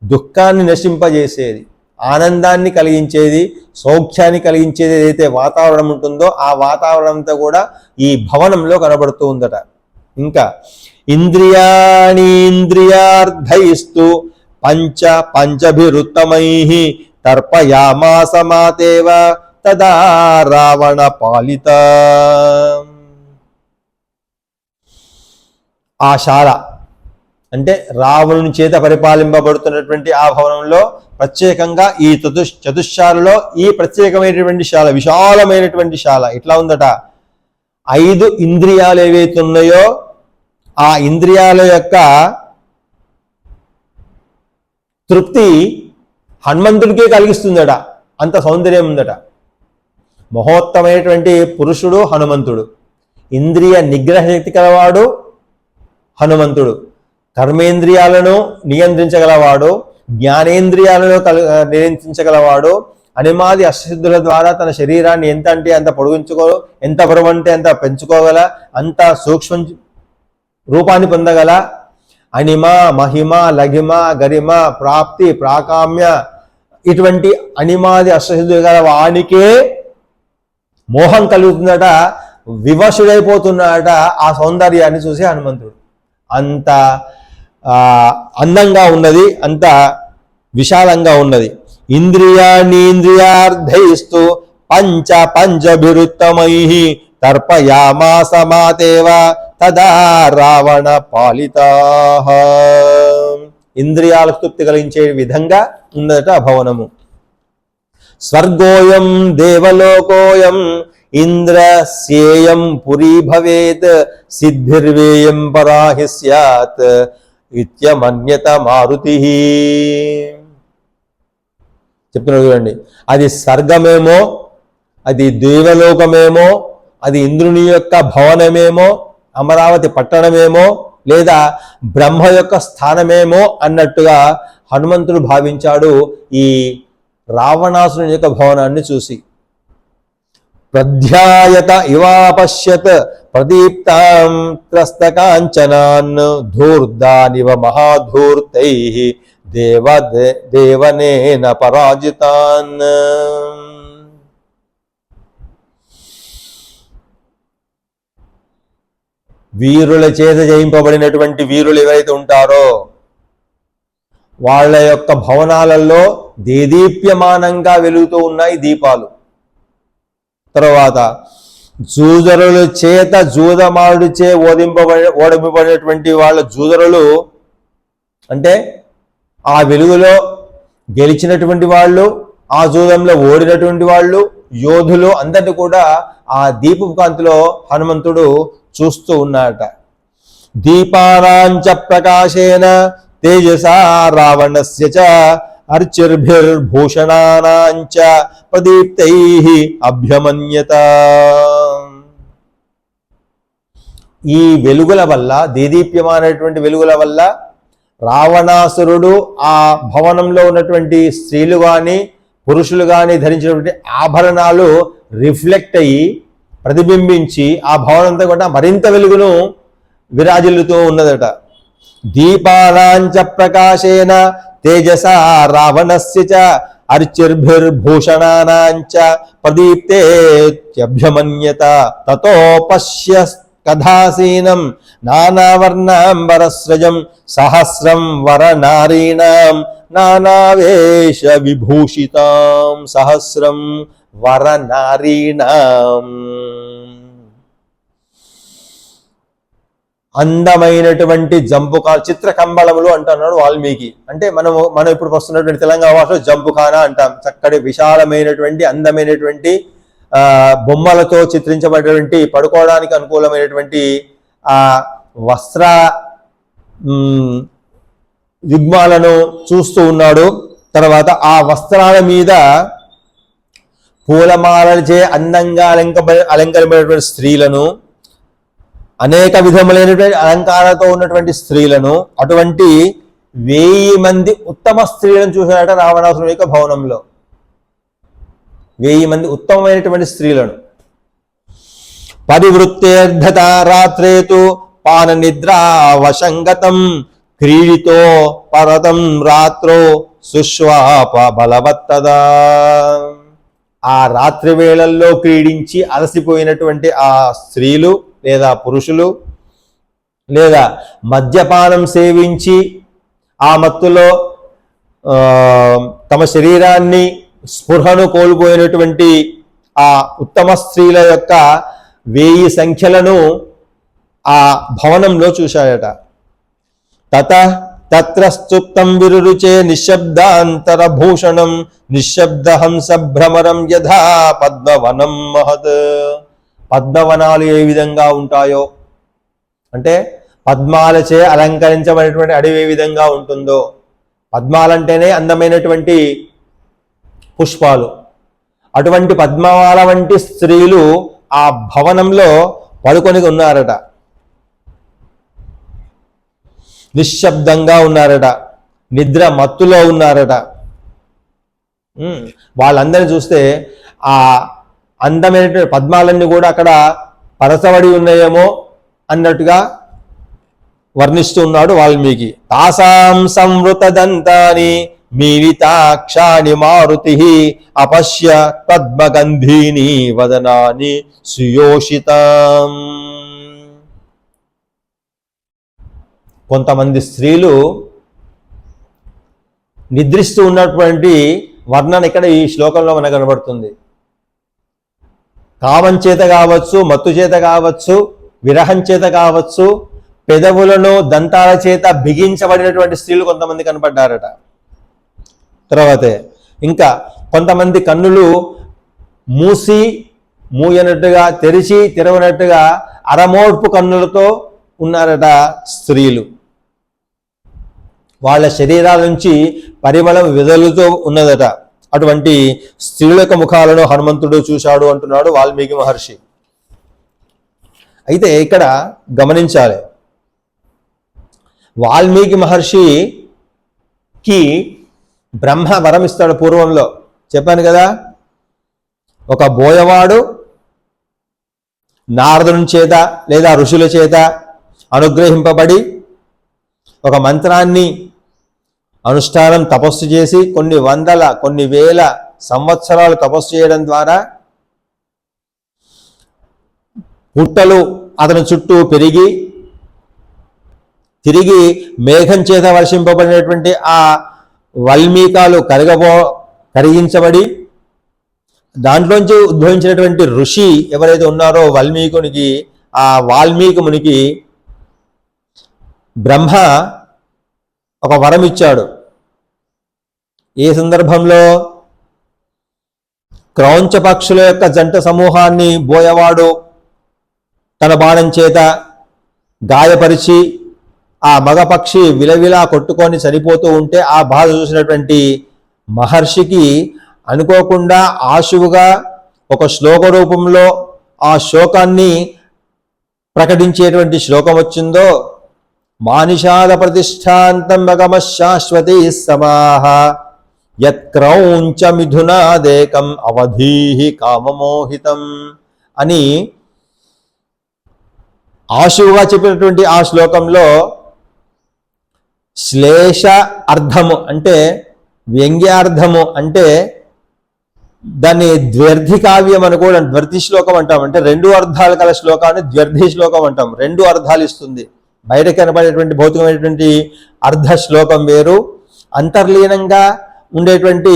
దుఃఖాన్ని నశింపజేసేది, ఆనందాన్ని కలిగించేది, సౌఖ్యాన్ని కలిగించేది ఏదైతే వాతావరణం ఉంటుందో ఆ వాతావరణం అంతా కూడా ఈ భవనంలో కనబడుతూ ఉందట. ఇంకా ఇంద్రియాణీంద్రియార్థైస్తు పంచభిరుత్తమైః తర్పయామాస మాతేవ తదా రావణ పాలిత. ఆ శాల అంటే రావణుని చేత పరిపాలింపబడుతున్నటువంటి ఆ భవనంలో ప్రత్యేకంగా ఈ చతుశ్శాలలో ఈ ప్రత్యేకమైనటువంటి శాల, విశాలమైనటువంటి శాల ఎట్లా ఉందట, 5 ఇంద్రియాలు ఏవైతే ఉన్నాయో ఆ ఇంద్రియాల యొక్క తృప్తి హనుమంతుడికే కలిగిస్తుందట. అంత సౌందర్యం ఉందట. మహోత్తమైనటువంటి పురుషుడు హనుమంతుడు, ఇంద్రియ నిగ్రహ శక్తి కలవాడు హనుమంతుడు, కర్మేంద్రియాలను నియంత్రించగలవాడు, జ్ఞానేంద్రియాలను నియంత్రించగలవాడు, అనిమాది అష్టసిద్ధుల ద్వారా తన శరీరాన్ని ఎంత అంటే అంత పొడిగించుకో, ఎంత బరువు అంటే అంత పెంచుకోగల, అంత సూక్ష్మ రూపాన్ని పొందగల, అనిమ మహిమ లఘిమ గరిమ ప్రాప్తి ప్రాకామ్య ఇటువంటి అనిమాది అష్టసిద్ధులు గల వానికే మోహం కలుగుతుందట, వివశుడైపోతున్నాడట ఆ సౌందర్యాన్ని చూసి హనుమంతుడు. అంత అందంగా ఉన్నది, అంత విశాలంగా ఉన్నది. ఇంద్రియాణీంద్రియార్థైస్తు పంచభిరుత్తమైః తర్పయామాస మాతేవ తదా రావణ పాలితాః. ఇంద్రియాలకు తృప్తి కలిగించే విధంగా ఉందట భవనము. స్వర్గోయం దేవలోకోయం ఇంద్రస్యేయం పురీ భవేత్ సిద్ధిర్వేయం పరాహి స్యాత్ ఇత్యమన్యత మారుతి. చెప్తున్నాడు చూడండి, అది స్వర్గమేమో, అది దేవలోకమేమో, అది ఇంద్రుని యొక్క భవనమేమో, అమరావతి పట్టణమేమో, లేదా బ్రహ్మ యొక్క స్థానమేమో అన్నట్టుగా హనుమంతుడు భావించాడు ఈ రావణాసురుని యొక్క భవనాన్ని చూసి. ప్రధ్యాయత ఇవాపశ్యత్ ప్రదీప్తాం త్రస్తకాంచనాన్ ధూర్దానివ మహాధూర్తైః దేవనేన పరాజితాన్. వీరుల చేత జయింపబడినటువంటి వీరులు ఎవరైతే ఉంటారో వాళ్ళ యొక్క భవనాలలో దేదీప్యమానంగా వెలుగుతూ ఉన్నాయి దీపాలు. తర్వాత జూదరుల చేత జూదమారుడిచే ఓడింపబడినటువంటి వాళ్ళ జూదరులు అంటే ఆ వెలుగులో గెలిచినటువంటి వాళ్ళు, ఆ జూదంలో ఓడినటువంటి వాళ్ళు, యోధులు అందరినీ కూడా ఆ దీపపు కాంతిలో హనుమంతుడు చూస్తూ ఉన్నాడట. దీపానాంచ ప్రకాశేన తేజసా రావణస్య చ అర్చిర్భిర్భూషణానాంచ ప్రదీప్తైః అభ్యమన్యత. ఈ వెలుగుల వల్ల, దేదీప్యమానటువంటి వెలుగుల వల్ల రావణాసురుడు ఆ భవనంలో ఉన్నటువంటి స్త్రీలు కానీ పురుషులు కానీ ధరించినటువంటి ఆభరణాలు రిఫ్లెక్ట్ అయ్యి ప్రతిబింబించి ఆ భవనంతో కూడా మరింత వెలుగును విరాజిల్లుతూ ఉన్నదట. దీపానాంచ ప్రకాశేన తేజసా రావణస్య చ అర్చిర్భిర్భూషణానాంచ ప్రదీప్తేత్యభ్యమన్యత తతో పశ్య కథాసీనం నానావర్ణాంబరస్రజం సహస్రం వరనారీణాం నానావేష విభూషితాం. సహస్రం వరనారీణాం. అందమైనటువంటి జంబుకా చిత్రకంబళములు అంటున్నాడు వాల్మీకి. అంటే మనం ఇప్పుడు వస్తున్నటువంటి తెలంగాణ భాషలో జంబుఖానా అంటాం. చక్కటి విశాలమైనటువంటి అందమైనటువంటి బొమ్మలతో చిత్రించబడినటువంటి పడుకోవడానికి అనుకూలమైనటువంటి ఆ వస్త్ర యుగ్మాలను చూస్తూ ఉన్నాడు. తర్వాత ఆ వస్త్రాల మీద పూలమాలచే అందంగా అలంకరించినటువంటి స్త్రీలను, అనేక విధములైనటువంటి అలంకారాలతో ఉన్నటువంటి స్త్రీలను, అటువంటి 1000 మంది ఉత్తమ స్త్రీలను చూశాడట రావణాసురుని యొక్క భవనంలో. 1000 మంది ఉత్తమమైనటువంటి స్త్రీలను. పరివృత్తేర్ధత రాత్రేతు పాన నిద్రావశంగతం క్రీడితో పరతం రాత్రో సుష్వాప బలవత్తదా. ఆ రాత్రి వేళల్లో క్రీడించి అలసిపోయినటువంటి ఆ స్త్రీలు లేదా పురుషులు, లేదా మద్యపానం సేవించి ఆ మత్తులో తమ శరీరాన్ని స్పృహను కోల్పోయినటువంటి ఆ ఉత్తమ స్త్రీల యొక్క 1000 సంఖ్యలను ఆ భవనంలో చూశాయట. తత్ర స్తుప్తం విరురుచే నిశ్శబ్దాంతరభూషణం నిశ్శబ్ద హంస భ్రమరం యథా పద్మవనం మహత్. పద్మవనాలు ఏ విధంగా ఉంటాయో అంటే పద్మాలచే అలంకరించబడినటువంటి అడవి ఏ విధంగా ఉంటుందో, పద్మాలంటేనే అందమైనటువంటి పుష్పాలు, అటువంటి పద్మాల వంటి స్త్రీలు ఆ భవనంలో పడుకొని ఉన్నారట. నిశ్శబ్దంగా ఉన్నారట, నిద్ర మత్తులో ఉన్నారట. వాళ్ళందరినీ చూస్తే ఆ అందమైనటువంటి పద్మాలన్నీ కూడా అక్కడ పరచబడి ఉన్నాయేమో అన్నట్టుగా వర్ణిస్తూ ఉన్నాడు వాల్మీకి. తాసాం సంవృతదంతాని మీలితాక్షాని మారుతి అపశ్య పద్మగంధీని వదనాని సుయోషితం. కొంతమంది స్త్రీలు నిద్రిస్తూ ఉన్నటువంటి వర్ణన ఇక్కడ ఈ శ్లోకంలో మనకు కనబడుతుంది. కామం చేత కావచ్చు, మత్తు చేత కావచ్చు, విరహం చేత కావచ్చు, పెదవులను దంతాల చేత బిగించబడినటువంటి స్త్రీలు కొంతమంది కనపడ్డారట. తర్వాతే ఇంకా కొంతమంది కన్నులు మూసి మూయనట్టుగా, తెరిచి తెరవనట్టుగా అరమోడ్పు కన్నులతో ఉన్నారట స్త్రీలు. వాళ్ళ శరీరాల నుంచి పరిమళం వెదలుతూ ఉన్నదట. అటువంటి స్త్రీల యొక్క ముఖాలను హనుమంతుడు చూశాడు అంటున్నాడు వాల్మీకి మహర్షి. అయితే ఇక్కడ గమనించాలి, వాల్మీకి మహర్షికి బ్రహ్మ వరం ఇస్తాడు. పూర్వంలో చెప్పాను కదా, ఒక బోయవాడు నారదుని చేత లేదా ఋషుల చేత అనుగ్రహింపబడి ఒక మంత్రాన్ని అనుష్ఠానం తపస్సు చేసి కొన్ని వందల కొన్ని వేల సంవత్సరాలు తపస్సు చేయడం ద్వారా పుట్టలు అతని చుట్టూ పెరిగి తిరిగి మేఘం చేత వర్షింపబడినటువంటి ఆ వాల్మీకాలు కరిగించబడి దాంట్లోంచి ఉద్భవించినటువంటి ఋషి ఎవరైతే ఉన్నారో వాల్మీకునికి, ఆ వాల్మీకి మునికి బ్రహ్మ ఒక వరం ఇచ్చాడు. ఏ సందర్భంలో? క్రౌంచ పక్షుల యొక్క జంట సమూహాన్ని బోయవాడు తన బాణం చేత గాయపరిచి ఆ మగపక్షి విలవిలా కొట్టుకొని చనిపోతూ ఉంటే ఆ బాధ చూసినటువంటి మహర్షికి అనుకోకుండా ఆశువుగా ఒక శ్లోక రూపంలో ఆ శోకాన్ని ప్రకటించేటువంటి శ్లోకం వచ్చిందో, మానిషాద ప్రతిష్టాంతం మగమ శాశ్వతీ సమాహ యత్క్రౌంచ మిథునాదేకం అవధీహి కామమోహితం అని ఆశువుగా చెప్పినటువంటి ఆ శ్లోకంలో శ్లేష అర్థము అంటే వ్యంగ్యార్థము అంటే దాన్ని ద్వ్యర్థి కావ్యం అని కూడా ద్వ్యర్థి శ్లోకం అంటాం. అంటే 2 అర్థాలు కల శ్లోకాన్ని ద్వ్యర్థి శ్లోకం అంటాం. 2 అర్థాలు ఇస్తుంది. బయట కనబడేటువంటి భౌతికమైనటువంటి అర్ధ శ్లోకం వేరు, అంతర్లీనంగా ఉండేటువంటి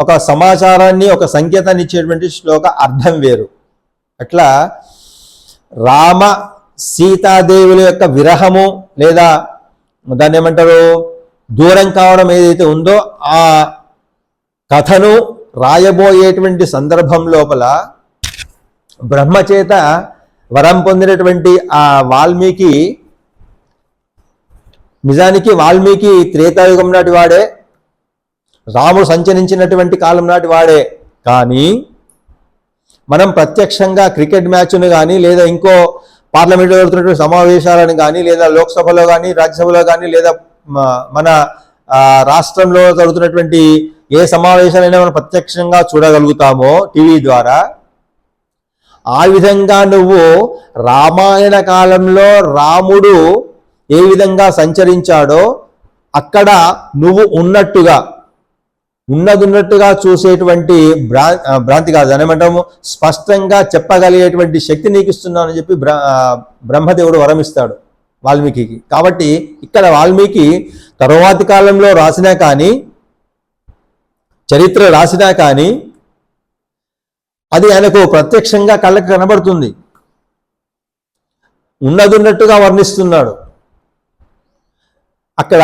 ఒక సమాచారాన్ని ఒక సంకేతాన్ని ఇచ్చేటువంటి శ్లోక అర్థం వేరు. అట్లా రామ సీతాదేవుల యొక్క విరహము లేదా దాన్ని ఏమంటారు దూరం కావడం ఏదైతే ఉందో ఆ కథను రాయబోయేటువంటి సందర్భం లోపల బ్రహ్మచేత వరం పొందినటువంటి ఆ వాల్మీకి నిజానికి వాల్మీకి త్రేతాయుగం నాటి వాడే, రాముడు సంచరించినటువంటి కాలం నాటి వాడే. కానీ మనం ప్రత్యక్షంగా క్రికెట్ మ్యాచ్ను కానీ లేదా ఇంకో పార్లమెంట్లో జరుగుతున్నటువంటి సమావేశాలను కానీ లేదా లోక్సభలో కానీ రాజ్యసభలో కానీ లేదా మన రాష్ట్రంలో జరుగుతున్నటువంటి ఏ సమావేశాలైనా మనం ప్రత్యక్షంగా చూడగలుగుతామో టీవీ ద్వారా, ఆ విధంగా నువ్వు రామాయణ కాలంలో రాముడు ఏ విధంగా సంచరించాడో అక్కడ నువ్వు ఉన్నట్టుగా చూసేటువంటి భ్రాంతి కాదు అనేమంటాము, స్పష్టంగా చెప్పగలిగేటువంటి శక్తి నీకు ఇస్తున్నానని చెప్పి బ్రహ్మదేవుడు వరమిస్తాడు వాల్మీకి. కాబట్టి ఇక్కడ వాల్మీకి తరువాతి కాలంలో రాసినా కానీ, చరిత్ర రాసినా కానీ అది ఆయనకు ప్రత్యక్షంగా కళ్ళకి కనబడుతుంది, ఉన్నట్టుగా వర్ణిస్తున్నాడు. అక్కడ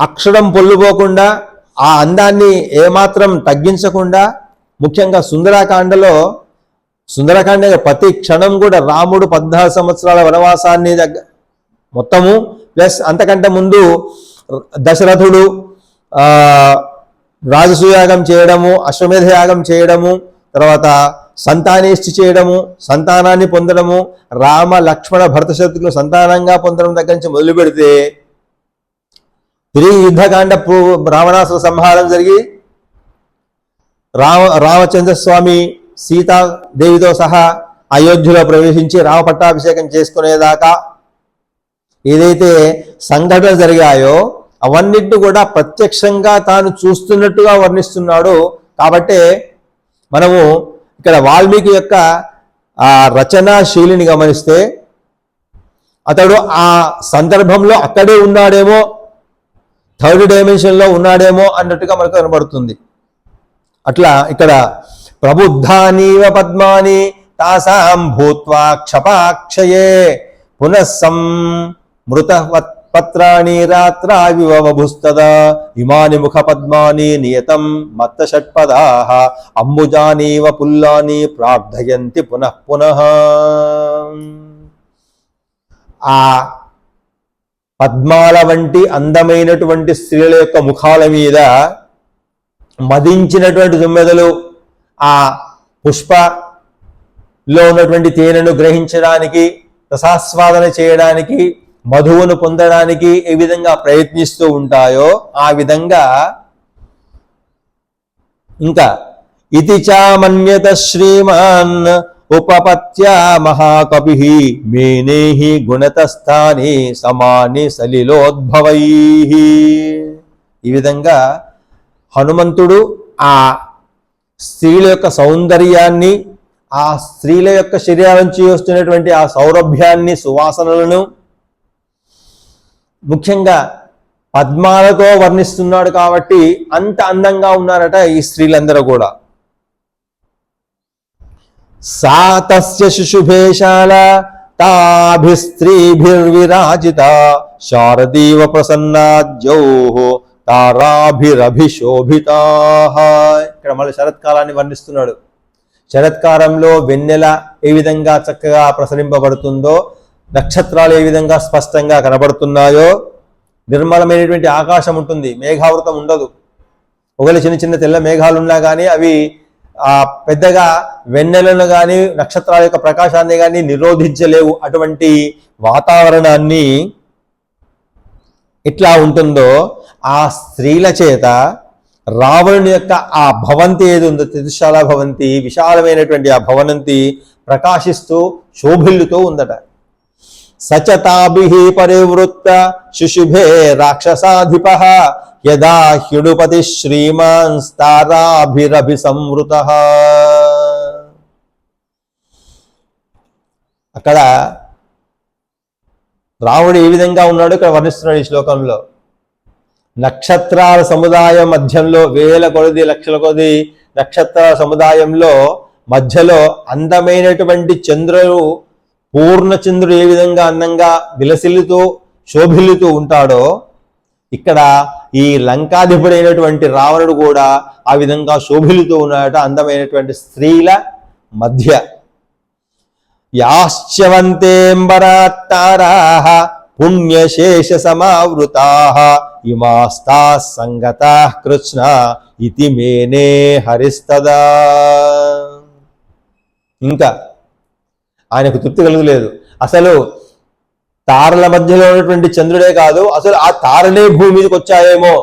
అక్షరం పొల్లుపోకుండా, ఆ అందాన్ని ఏమాత్రం తగ్గించకుండా, ముఖ్యంగా సుందరకాండ ప్రతి క్షణం కూడా రాముడు 14 సంవత్సరాల వనవాసాన్ని మొత్తము ప్లస్ అంతకంటే ముందు దశరథుడు రాజసూయాగం చేయడము, అశ్వమేధ యాగం చేయడము, తర్వాత సంతానేష్టి చేయడము, సంతానాన్ని పొందడము, రామ లక్ష్మణ భరత శత్రులు సంతానంగా పొందడం దగ్గర నుంచి మొదలు పెడితే తిరిగి యుద్ధకాండ రావణాసుర సంహారం జరిగి రామచంద్రస్వామి సీతాదేవితో సహా అయోధ్యలో ప్రవేశించి రామ పట్టాభిషేకం చేసుకునేదాకా ఏదైతే సంఘటనలు జరిగాయో అవన్నిటిని కూడా ప్రత్యక్షంగా తాను చూస్తున్నట్టుగా వర్ణిస్తున్నాడు. కాబట్టే మనము ఇక్కడ వాల్మీకి యొక్క ఆ రచనా శైలిని గమనిస్తే అతడు ఆ సందర్భంలో అక్కడే ఉన్నాడేమో, 3rd డైమెన్షన్లో ఉన్నాడేమో అన్నట్టుగా మనకు కనబడుతుంది. అట్లా ఇక్కడ ప్రబుద్ధానీవ పద్మాని తాసాం భూత్వా క్షపాక్షయే పునఃసం మృతపత్రాణి రాత్రావివభుస్తదా ఇమాని ముఖ పద్మాని నియతం మత్త షట్పదాః అంబుజానీవ పుల్లాని ప్రార్థయంతి పునః పునః. ఆ పద్మాల వంటి అందమైనటువంటి స్త్రీల యొక్క ముఖాల మీద మదించినటువంటి తుమ్మెదలు ఆ పుష్పలో ఉన్నటువంటి తేనెను గ్రహించడానికి, రసాస్వాదన చేయడానికి, మధువును పొందడానికి ఏ విధంగా ప్రయత్నిస్తూ ఉంటాయో ఆ విధంగా ఇంకా ఇతి చామన్యత శ్రీమాన్ ఉపపత్య మహాకవి మేనేహి గుణతస్థాని సమాని సలిలోద్భవై. ఈ విధంగా హనుమంతుడు ఆ స్త్రీల యొక్క సౌందర్యాన్ని, ఆ స్త్రీల యొక్క శరీరం నుంచి వస్తున్నటువంటి ఆ సౌరభ్యాన్ని, సువాసనలను ముఖ్యంగా పద్మాలతో వర్ణిస్తున్నాడు. కాబట్టి అంత అందంగా ఉన్నారట ఈ స్త్రీలందరూ కూడా. సా తస్య శుశుభేశాల తాభిస్త్రీభిర్విరాజిత శారదీవ ప్రసన్నాద్యౌః తారాభిరభిశోభితా. ఇక్కడ మళ్ళీ శరత్కాలాన్ని వర్ణిస్తున్నాడు. శరత్కాలంలో వెన్నెల ఏ విధంగా చక్కగా ప్రసరింపబడుతుందో, నక్షత్రాలు ఏ విధంగా స్పష్టంగా కనబడుతున్నాయో, నిర్మలమైనటువంటి ఆకాశం ఉంటుంది, మేఘావృతం ఉండదు. ఒకవేళ చిన్న చిన్న తెల్ల మేఘాలు ఉన్నా కానీ అవి పెద్దగా వెన్నెలను కానీ నక్షత్రాల యొక్క ప్రకాశాన్ని కానీ నిరోధించలేవు. అటువంటి వాతావరణాన్ని ఎట్లా ఉంటుందో ఆ స్త్రీల చేత రావణుని యొక్క ఆ భవంతి ఏది ఉందో, చతుశాల భవంతి, విశాలమైనటువంటి ఆ భవనంతి ప్రకాశిస్తూ శోభిల్లుతూ ఉందట. సచతాభిః పరివృత్త శుశుభే రాక్షసాధిపః యదా హ్యుడుపతి శ్రీమాన్ తారాభిరభిసంవృతః. అక్కడ రాముడు ఏ విధంగా ఉన్నాడో ఇక్కడ వర్ణిస్తున్నాడు ఈ శ్లోకంలో. నక్షత్రాల సముదాయం మధ్యంలో, వేల కొలది లక్షల కొలది నక్షత్రాల సముదాయంలో మధ్యలో అందమైనటువంటి చంద్రుడు, పూర్ణచంద్రుడు ఏ విధంగా అందంగా విలసిల్లుతూ శోభిల్లుతూ ఉంటాడో, ఇక్కడ ఈ లంకాధిపుడైనటువంటి రావణుడు కూడా ఆ విధంగా శోభిల్లుతూ ఉన్నాడట అందమైనటువంటి స్త్రీల మధ్య. యాశ్చవంతేంబరాత్తారాః పుణ్యశేష సమావృతాః ఇమాస్తాః సంగతాః కృష్ణ ఇతి మేనే హరిస్తదా. ఇంకా ఆయనకు తృప్తి కలుగలేదు. అసలు తారల మధ్యలో ఉన్నటువంటి చంద్రుడే కాదు, అసలు ఆ తారలే భూమి మీదకి వచ్చాయేమో,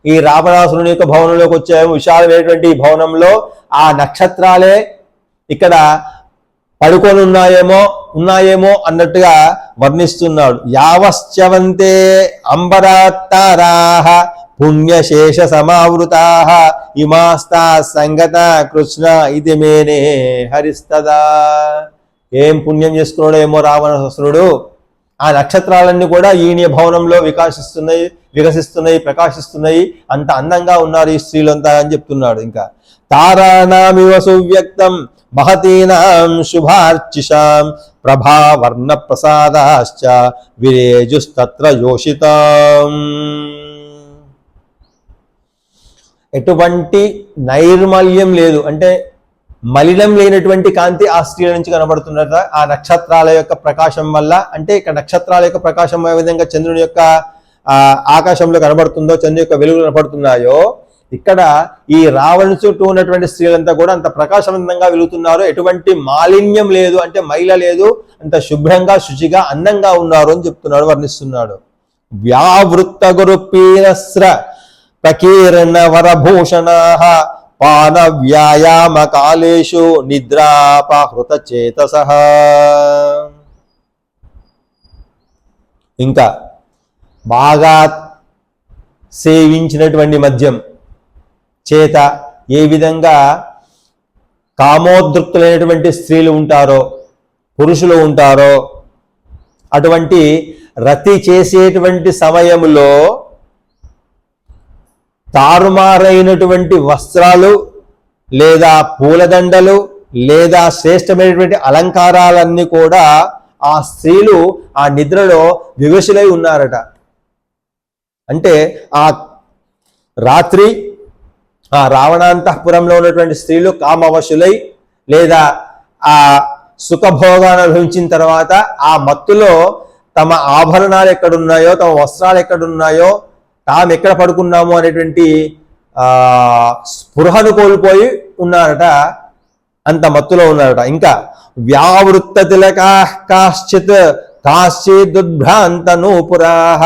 ఈ రావణాసురుని యొక్క భవనంలోకి వచ్చాయేమో. విశాలమైనటువంటి భవనంలో ఆ నక్షత్రాలే ఇక్కడ పడుకొని ఉన్నాయేమో అన్నట్టుగా వర్ణిస్తున్నాడు. యావశ్చవంతే అంబరాత్తారాః పుణ్యశేష సమావృతాః ఇమాస్తా సంగత కృష్ణ ఇది మేనే హరిస్తదా. ఏం పుణ్యం చేసుకున్నాడో ఏమో రావణాసురుడు. ఆ నక్షత్రాలన్నీ కూడా ఈయన భవనంలో వికసిస్తున్నాయి, ప్రకాశిస్తున్నాయి. అంత అందంగా ఉన్నారు ఈ స్త్రీలంతా అని చెప్తున్నాడు. ఇంకా తారానామివ సువ్యక్తం మహతీనాం శుభార్చిషాం ప్రభావర్ణ ప్రసాదాశ్చ విరేజుస్తత్ర యోషితాం. ఎటువంటి నైర్మల్యం లేదు, అంటే మలినం లేనటువంటి కాంతి ఆ స్త్రీల నుంచి కనబడుతున్నట ఆ నక్షత్రాల యొక్క ప్రకాశం వల్ల. అంటే ఇక్కడ నక్షత్రాల యొక్క ప్రకాశం ఏ విధంగా చంద్రుని యొక్క ఆకాశంలో కనబడుతుందో, చంద్రుని యొక్క వెలుగులు కనబడుతున్నాయో, ఇక్కడ ఈ రావణు చుట్టూ ఉన్నటువంటి స్త్రీలంతా కూడా అంత ప్రకాశవంతంగా వెలుగుతున్నారు. ఎటువంటి మాలిన్యం లేదు, అంటే మైల లేదు, అంత శుభ్రంగా శుచిగా అందంగా ఉన్నారు అని చెప్తున్నాడు, వర్ణిస్తున్నాడు. వ్యావృత్త గురు పీనస్ర ప్రకీర్ణ వరభూషణాః పాన వ్యాయామ కాలేషు నిద్రాపహృత చేతసః. ఇంకా బాగా సేవించినటువంటి మద్యం చేత ఏ విధంగా కామోద్రిక్తులైనటువంటి స్త్రీలు ఉంటారో, పురుషులు ఉంటారో, అటువంటి రతి చేసేటువంటి సమయంలో తారుమారైనటువంటి వస్త్రాలు లేదా పూలదండలు లేదా శ్రేష్టమైనటువంటి అలంకారాలన్నీ కూడా ఆ స్త్రీలు ఆ నిద్రలో వివశులై ఉన్నారట. అంటే ఆ రాత్రి ఆ రావణాంతఃపురంలో ఉన్నటువంటి స్త్రీలు కామవశులై లేదా ఆ సుఖభోగాన్ని అనుభవించిన తర్వాత ఆ మత్తులో తమ ఆభరణాలు ఎక్కడున్నాయో, తమ వస్త్రాలు ఎక్కడున్నాయో, తాము ఎక్కడ పడుకున్నాము అనేటువంటి స్పృహను కోల్పోయి ఉన్నారట, అంత మత్తులో ఉన్నారట. ఇంకా వ్యావృత్త తిలకాః కాశ్చిత్ కాశ్చిదుద్భ్రాంత నూపురాః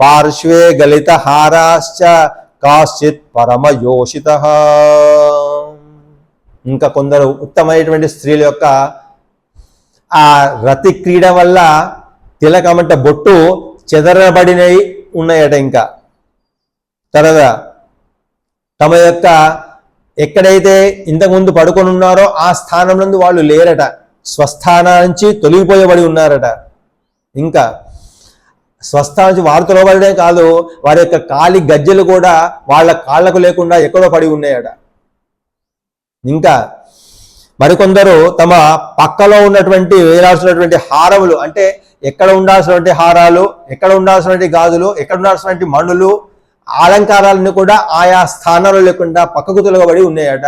పార్శ్వే గలిత హారాశ్చ కాశ్చిత్ పరమయోషితః. ఇంకా కొందరు ఉత్తమైనటువంటి స్త్రీల యొక్క ఆ రతి క్రీడ వల్ల తిలకమంట బొట్టు చెదరబడినవి ఉన్నాయట. ఇంకా తర్వాత తమ యొక్క ఎక్కడైతే ఇంతకుముందు పడుకొని ఉన్నారో ఆ స్థానం నందు వాళ్ళు లేరట, స్వస్థానం నుంచి తొలగిపోయబడి ఉన్నారట. ఇంకా స్వస్థానం నుంచి వారు తొలగబడమే కాదు, వారి యొక్క కాలి గజ్జెలు కూడా వాళ్ళ కాళ్లకు లేకుండా ఎక్కడో పడి ఉన్నాయట. ఇంకా మరికొందరు తమ పక్కలో ఉన్నటువంటి వేలాల్సినటువంటి హారములు, అంటే ఎక్కడ ఉండాల్సినటువంటి హారాలు, ఎక్కడ ఉండాల్సినటువంటి గాజులు, ఎక్కడ ఉండాల్సినటువంటి మణులు, అలంకారాలను కూడా ఆయా స్థానాలు లేకుండా పక్కకు తొలగబడి ఉన్నాయట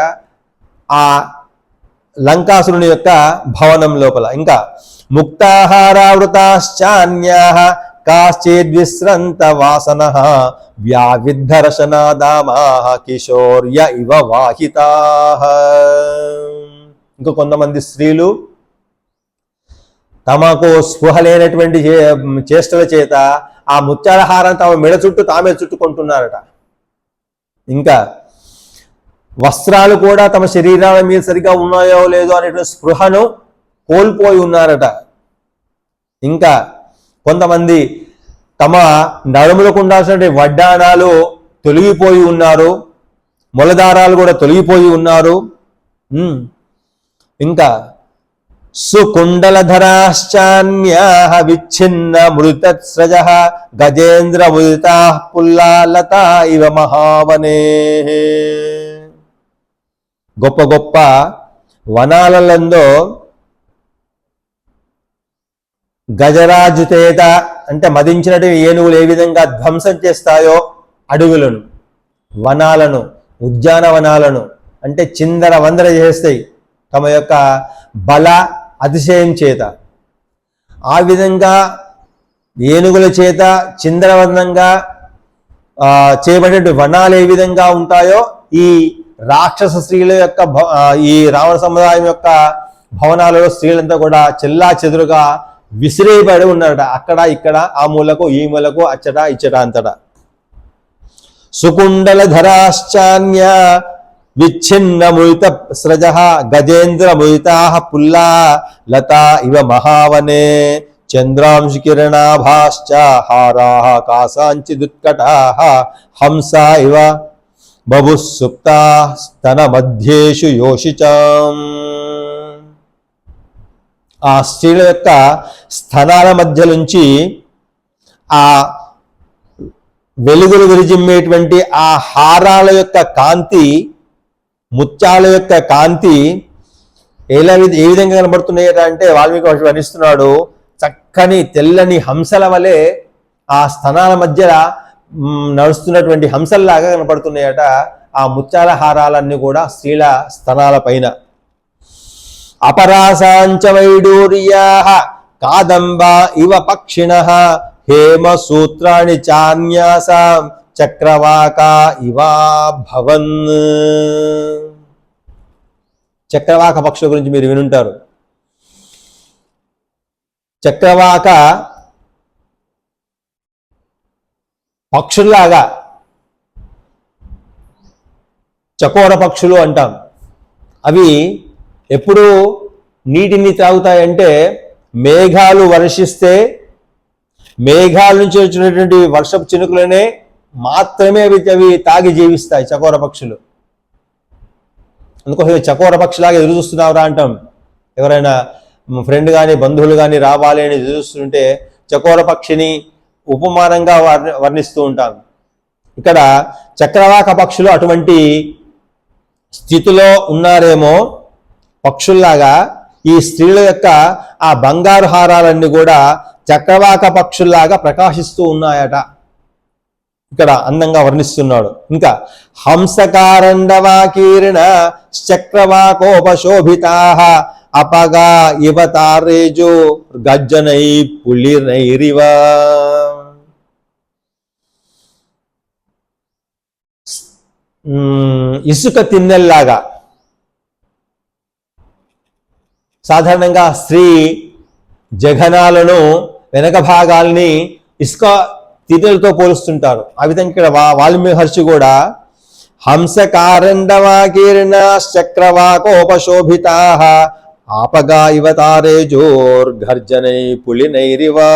ఆ లంకాసురుని యొక్క భవనం లోపల. ఇంకా ముక్తాహారావృతాశ్చాన్యాః కాశ్చిద్విశ్రంత వాసనః వ్యావిద్ధరశనాదామాః కిశోర్య ఇవ వాహితాః. ఇంకా కొంతమంది స్త్రీలు తమకు స్పృహ లేనటువంటి చేష్టల చేత ఆ ముత్యాల హారాన్ని తమ మెడ చుట్టూ తామే చుట్టుకుంటున్నారట. ఇంకా వస్త్రాలు కూడా తమ శరీరాల మీద సరిగా ఉన్నాయో లేదో అనేటువంటి స్పృహను కోల్పోయి ఉన్నారట. ఇంకా కొంతమంది తమ నడుములకు ఉండాల్సిన వడ్డాణాలు తొలగిపోయి ఉన్నారు, మొలదారాలు కూడా తొలగిపోయి ఉన్నారు. ఇంకా సుకుండలధరాశ్చాన్యాః విచ్ఛిన్న మృతస్రజః గజేంద్ర ముదితాః పుల్లాలతా ఇవ మహావనే. గొప్ప గొప్ప వనాలలో గజరాజుతేత అంటే మదించినట్టు ఏనుగులు ఏ విధంగా ధ్వంసం చేస్తాయో అడవులను, వనాలను, ఉద్యానవనాలను అంటే చిందర వందర చేస్తాయి తమ యొక్క బల అతిశయం చేత. ఆ విధంగా ఏనుగుల చేత చిందరవందంగా చేయబడిన వనాలు ఏ విధంగా ఉంటాయో ఈ రాక్షస స్త్రీల యొక్క ఈ రావణ సముదాయం యొక్క భవనాలలో స్త్రీలంతా కూడా చెల్లా చెదురుగా విసిరేయబడి ఉన్నారట. అక్కడ ఇక్కడ ఆ మూలకు ఈ మూలకు అచ్చట ఇచ్చట అంతటా. సుకుండల ధరాశ్చాన్య విచ్ఛిన్నముయిత స్రజ గజేంద్రముయితా పుల్లా లతా ఇవ మహావనే చంద్రాంశుకిరణాభాశ్చ హారాః కాసాంచిదుత్కటాః హంసా ఇవ బభుస్సుప్తా స్తన మధ్యేషు యోషిచాం. ఆ స్త్రీల యొక్క స్తనాల మధ్య నుంచి ఆ వెలుగులు విరిజిమ్మేటువంటి ఆ హారాల యొక్క కాంతి, ముత్యాల యొక్క కాంతి ఏ విధంగా కనబడుతున్నాయట అంటే వాల్మీకి మహర్షి వర్ణిస్తున్నాడు. చక్కని తెల్లని హంసల వలె ఆ స్తనాల మధ్య నడుస్తున్నటువంటి హంసల్లాగా కనపడుతున్నాయట ఆ ముత్యాల హారాలన్నీ కూడా స్త్రీల స్తనాల పైన. అపరాసాంచ వైడూర్యాః కాదంబా ఇవ పక్షిణః హేమ సూత్రాణి చాన్యాసాం చక్రవాకా ఇవా భవన్. చక్రవాక పక్షుల గురించి మీరు వినుంటారు. చక్రవాక పక్షుల్లాగా చకోర పక్షులు అంటాం. అవి ఎప్పుడు నీటిని త్రాగుతాయంటే మేఘాలు వర్షిస్తే మేఘాల నుంచి వచ్చినటువంటి వర్షపు చినుకులనే మాత్రమే అవి తాగి జీవిస్తాయి చకోర పక్షులు. అందుకోసం చకోర పక్షిలాగా ఎదురు చూస్తున్నావురా అంటాం. ఎవరైనా ఫ్రెండ్ కానీ బంధువులు కానీ రావాలి అని ఎదురు చూస్తుంటే చకోర పక్షిని ఉపమానంగా వర్ణిస్తూ ఉంటాం. ఇక్కడ చక్రవాక పక్షులు అటువంటి స్థితిలో ఉన్నారేమో. పక్షుల్లాగా ఈ స్త్రీల యొక్క ఆ బంగారు హారాలన్నీ కూడా చక్రవాక పక్షుల్లాగా ప్రకాశిస్తూ ఉన్నాయట. ఇక్కడ అందంగా వర్ణిస్తున్నాడు. ఇంకా హంసకారండవాకీర్ణ చక్రవాకోపశోభితాః అపగా ఇవ తారేజో గర్జనై పులిర్నైరివ. ఇసుక తిన్నెల్లాగా సాధారణంగా స్త్రీ జఘనాలను వెనక భాగాల్ని ఇసుక తిన్నెలతో పోలుస్తుంటారు. ఆ విధంగా ఇక్కడ వాల్మీకి మహర్షి కూడా హంసకారండవాకీర్ణ చక్రవాకోపశోభితాః ఆపగా ఇవ తారేజోర్గర్జనై పులినైరివా.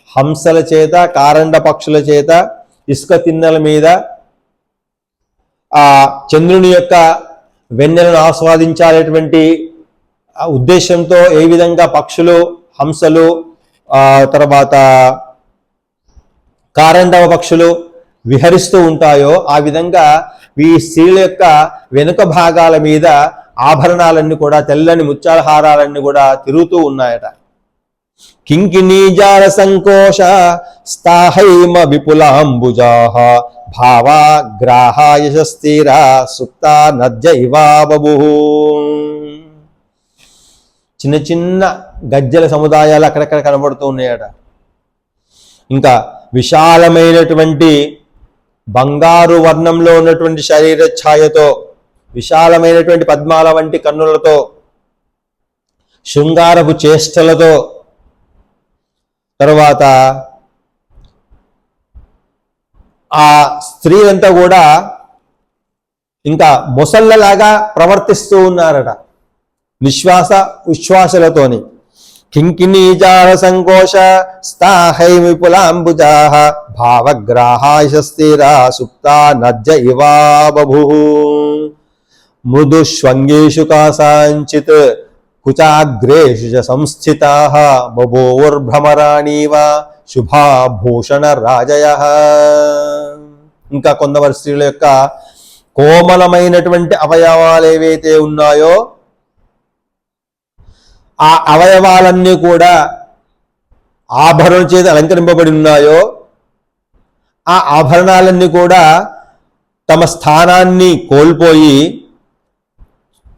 హంసల చేత కారండ పక్షుల చేత ఇసుక తిన్నెల మీద ఆ చంద్రుని యొక్క వెన్నెలను ఆస్వాదించాలనేటువంటి ఉద్దేశంతో ఏ విధంగా పక్షులు, హంసలు, తర్వాత కారండవ పక్షులు విహరిస్తూ ఉంటాయో ఆ విధంగా ఈ స్త్రీల యొక్క వెనుక భాగాల మీద ఆభరణాలన్నీ కూడా తెల్లని ముత్యాల హారాలన్నీ కూడా తిరుగుతూ ఉన్నాయట. కింకిణీజాల సంకోశ స్థాహైమ విపులాంబుజాః భావాగ్రాహా యశస్థిరా సుప్తా నద్య ఇవా బభుః. చిన్న చిన్న గజ్జల సముదాయాలు అక్కడక్కడ కనబడుతూ ఉన్నాయట. ఇంకా విశాలమైనటువంటి బంగారు వర్ణంలో ఉన్నటువంటి శరీర ఛాయతో, విశాలమైనటువంటి పద్మాల వంటి కన్నులతో, శృంగారపు చేష్టలతో, తరువాత ఆ స్త్రీలంతా కూడా ఇంకా మొసళ్ళలాగా ప్రవర్తిస్తూ ఉన్నారట నిశ్వాస ఉచ్ఛ్వాసలతోని. కింకిణీజాల సంకోశ స్థాహై విపులాంబుజాః భావగ్రాహాయ స్థిరా సుప్తా నద్య ఇవా బభుః. మృదుష్వంగేషు కాసాంచిత్ కుచాగ్రేషు చ సంస్థితాః బభూవుర్భ్రమరాణీవ శుభాభూషణ రాజయః. ఇంకా కొందరు స్త్రీల యొక్క కోమలమైనటువంటి అవయవాలు ఏవైతే ఉన్నాయో ఆ అవయవాలన్నీ కూడా ఆభరణం చేత అలంకరింపబడి ఉన్నాయో ఆ ఆభరణాలన్నీ కూడా తమ స్థానాన్ని కోల్పోయి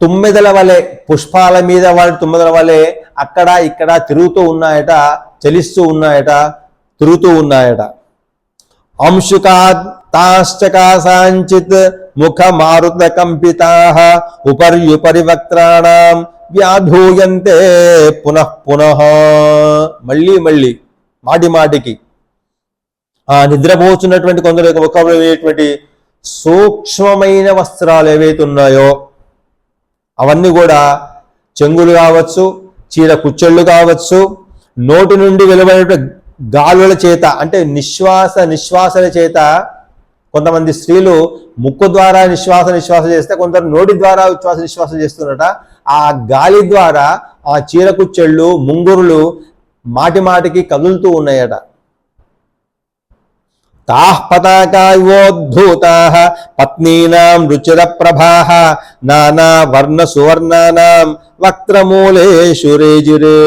తుమ్మెదల వలె, పుష్పాల మీద వాడి తుమ్మెదల వలె అక్కడ ఇక్కడ తిరుగుతూ ఉన్నాయట, చలిస్తూ ఉన్నాయట, తిరుగుతూ ఉన్నాయట. అంశుకాస్తాశ్చకాసాంచిత్ ముఖ మారుత కంపితాః ఉపర్యుపరి వక్త్రాణం వ్యాధూయంతే పునః పునః. మళ్ళీ మళ్ళీ మాటి మాటికి ఆ నిద్రపోతున్నటువంటి కొందరు యొక్క ముఖంలో సూక్ష్మమైన వస్త్రాలు ఏవైతే ఉన్నాయో అవన్నీ కూడా చెంగులు కావచ్చు, చీర కుచ్చెళ్ళు కావచ్చు, నోటి నుండి వెలువడే గాలుల చేత అంటే నిశ్వాసల చేత, కొంతమంది స్త్రీలు ముక్కు ద్వారా నిశ్వాస చేస్తే కొందరు నోటి ద్వారా నిశ్వాస చేస్తున్నట. ఆ గాలి ద్వారా ఆ చీర కుచ్చెళ్ళు ముంగురులు మాటికి కదులుతూ ఉన్నాయట. తాః పతాకాయోద్ధూతాః పత్నీనాం రుచిర ప్రభాః నానా వర్ణ సువర్ణానాం వక్త్రమూలేషు రేజిరే.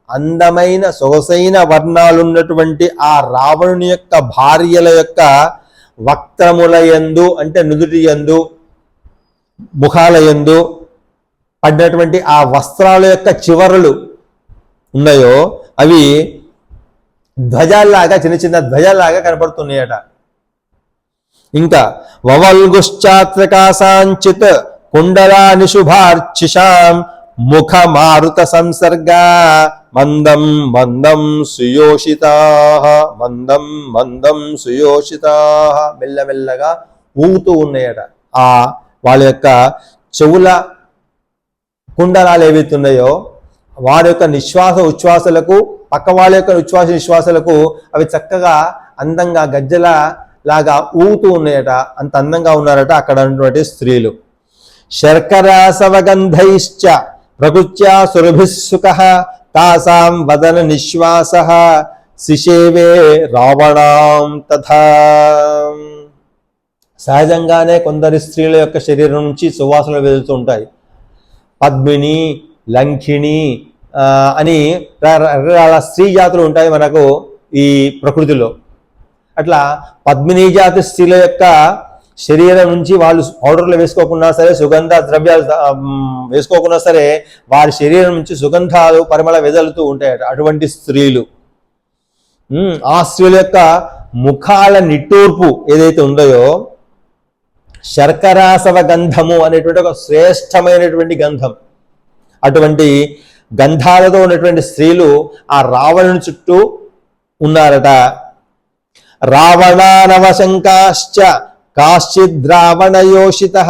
అందమైన సొగసైన వర్ణాలున్నటువంటి ఆ రావణుని యొక్క భార్యల యొక్క వక్త్రముల యందు అంటే నుదుటి యందు, ముఖాల యందు పడినటువంటి ఆ వస్త్రాల యొక్క చివరలు ఉన్నాయో అవి ధ్వజాల్లాగా, చిన్న ధ్వజాల్లాగా కనపడుతున్నాయట. ఇంకా వవల్గుశ్చాత్రకాసాంచిత్ కుండలాని శుభార్చిషాం ముఖ మారుత సంసర్గా మందం మందం సుయోషితాః మెల్లమెల్లగా ఊగుతూ ఉన్నాయట. ఆ వాళ్ళ యొక్క చెవుల కుండలాలు ఏవైతే ఉన్నాయో వారి యొక్క నిశ్వాస ఉచ్ఛ్వాసలకు, పక్క వాళ్ళ యొక్క నిశ్వాసలకు అవి చక్కగా అందంగా గజ్జల లాగా ఊగుతూ ఉన్నాయట. అంత అందంగా ఉన్నారట అక్కడ ఉన్నటువంటి స్త్రీలు. శర్కరాసవగంధైశ్చ ప్రకృత్యా సురభిస్సుకః తాసాం వదన నిశ్వాసః శిశేవే రావణాం తథా. సహజంగానే కొందరి స్త్రీల యొక్క శరీరం నుంచి సువాసనలు వెలుతూ ఉంటాయి. పద్మిని, లంకిణి అని రకరకాల స్త్రీ జాతులు ఉంటాయి మనకు ఈ ప్రకృతిలో. అట్లా పద్మిని జాతి స్త్రీల యొక్క శరీరం నుంచి వాళ్ళు పౌడర్లు వేసుకోకున్నా సరే, సుగంధ ద్రవ్యాలు వేసుకోకున్నా సరే, వారి శరీరం నుంచి సుగంధాలు పరిమళ వెదలుతూ ఉంటాయట అటువంటి స్త్రీలు. ఆ స్త్రీల యొక్క ముఖాల నిట్టూర్పు ఏదైతే ఉందో శర్కరాసవ గంధము అనేటువంటి ఒక శ్రేష్టమైనటువంటి గంధం. అటువంటి గంధాలతో ఉన్నటువంటి స్త్రీలు ఆ రావణుని చుట్టూ ఉన్నారట. రావణానవశంకాశ్చ కాశ్చిద్రావణయోషితః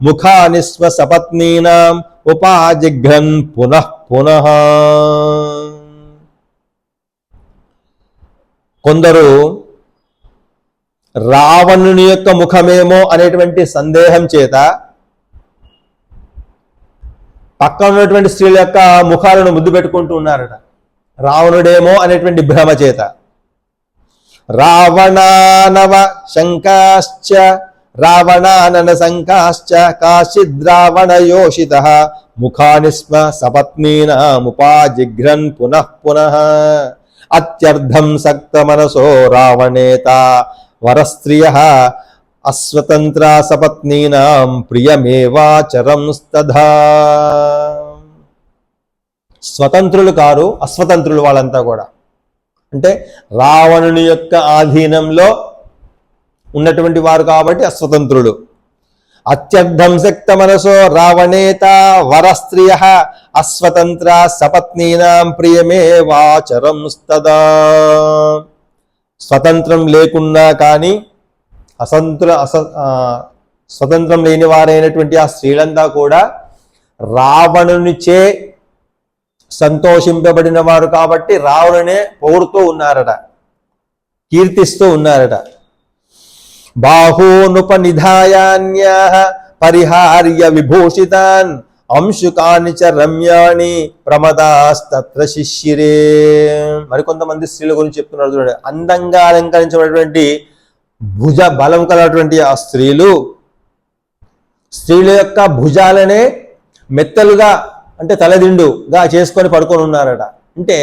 ముఖాని స్వ సపత్నీనాం ఉపాజిఘ్రన్ పునః పునః. కొందరు రావణుని యొక్క ముఖమేమో అనేటువంటి సందేహం చేత పక్కన ఉన్నటువంటి స్త్రీల యొక్క ముఖాలను ముద్దు పెట్టుకుంటూ ఉన్నారట. రావణుడేమో అనేటువంటి భ్రమ చేత. రావణానవ శంకాశ్చ కాశిద్రావణయోషితః ముఖాని స్మ సపత్నీనాముపాజిఘ్రన్ పునః పునః. అత్యర్థం సక్త మనసో రావణేత వరస్త్రియః అస్వతంత్ర సపత్నీనాం ప్రియమేవాచరంస్తథా. స్వతంత్రులు కారు, అస్వతంత్రులు వాళ్ళంతా కూడా. అంటే రావణుని యొక్క ఆధీనంలో ఉన్నటువంటి వారు కాబట్టి అస్వతంత్రులు. అత్యర్థం శక్త మనసో రావణేత వరస్త్రియః అస్వతంత్ర సపత్నీనాం ప్రియమేవాచరంస్తదా. స్వతంత్రం లేకున్నా కానీ స్వతంత్రం లేని వారైనటువంటి ఆ స్త్రీలంతా కూడా రావణునిచే సంతోషింపబడిన వారు కాబట్టి రావణునే పొగుడుతూ ఉన్నారట, కీర్తిస్తూ ఉన్నారట. బాహూనుపనిధాయాన్యాః పరిహార్య విభూషితాన్ అంశుకాని చ రమ్యాణి ప్రమదాస్తత్ర శిశిరే. మరికొంతమంది స్త్రీల గురించి చెప్తున్నారు చూడండి. అందంగా అలంకరించబడినటువంటి భుజ బలం కలటువంటి ఆ స్త్రీల యొక్క భుజాలనే మెత్తలుగా అంటే తలదిండుగా చేసుకొని పడుకొని ఉన్నారట. అంటే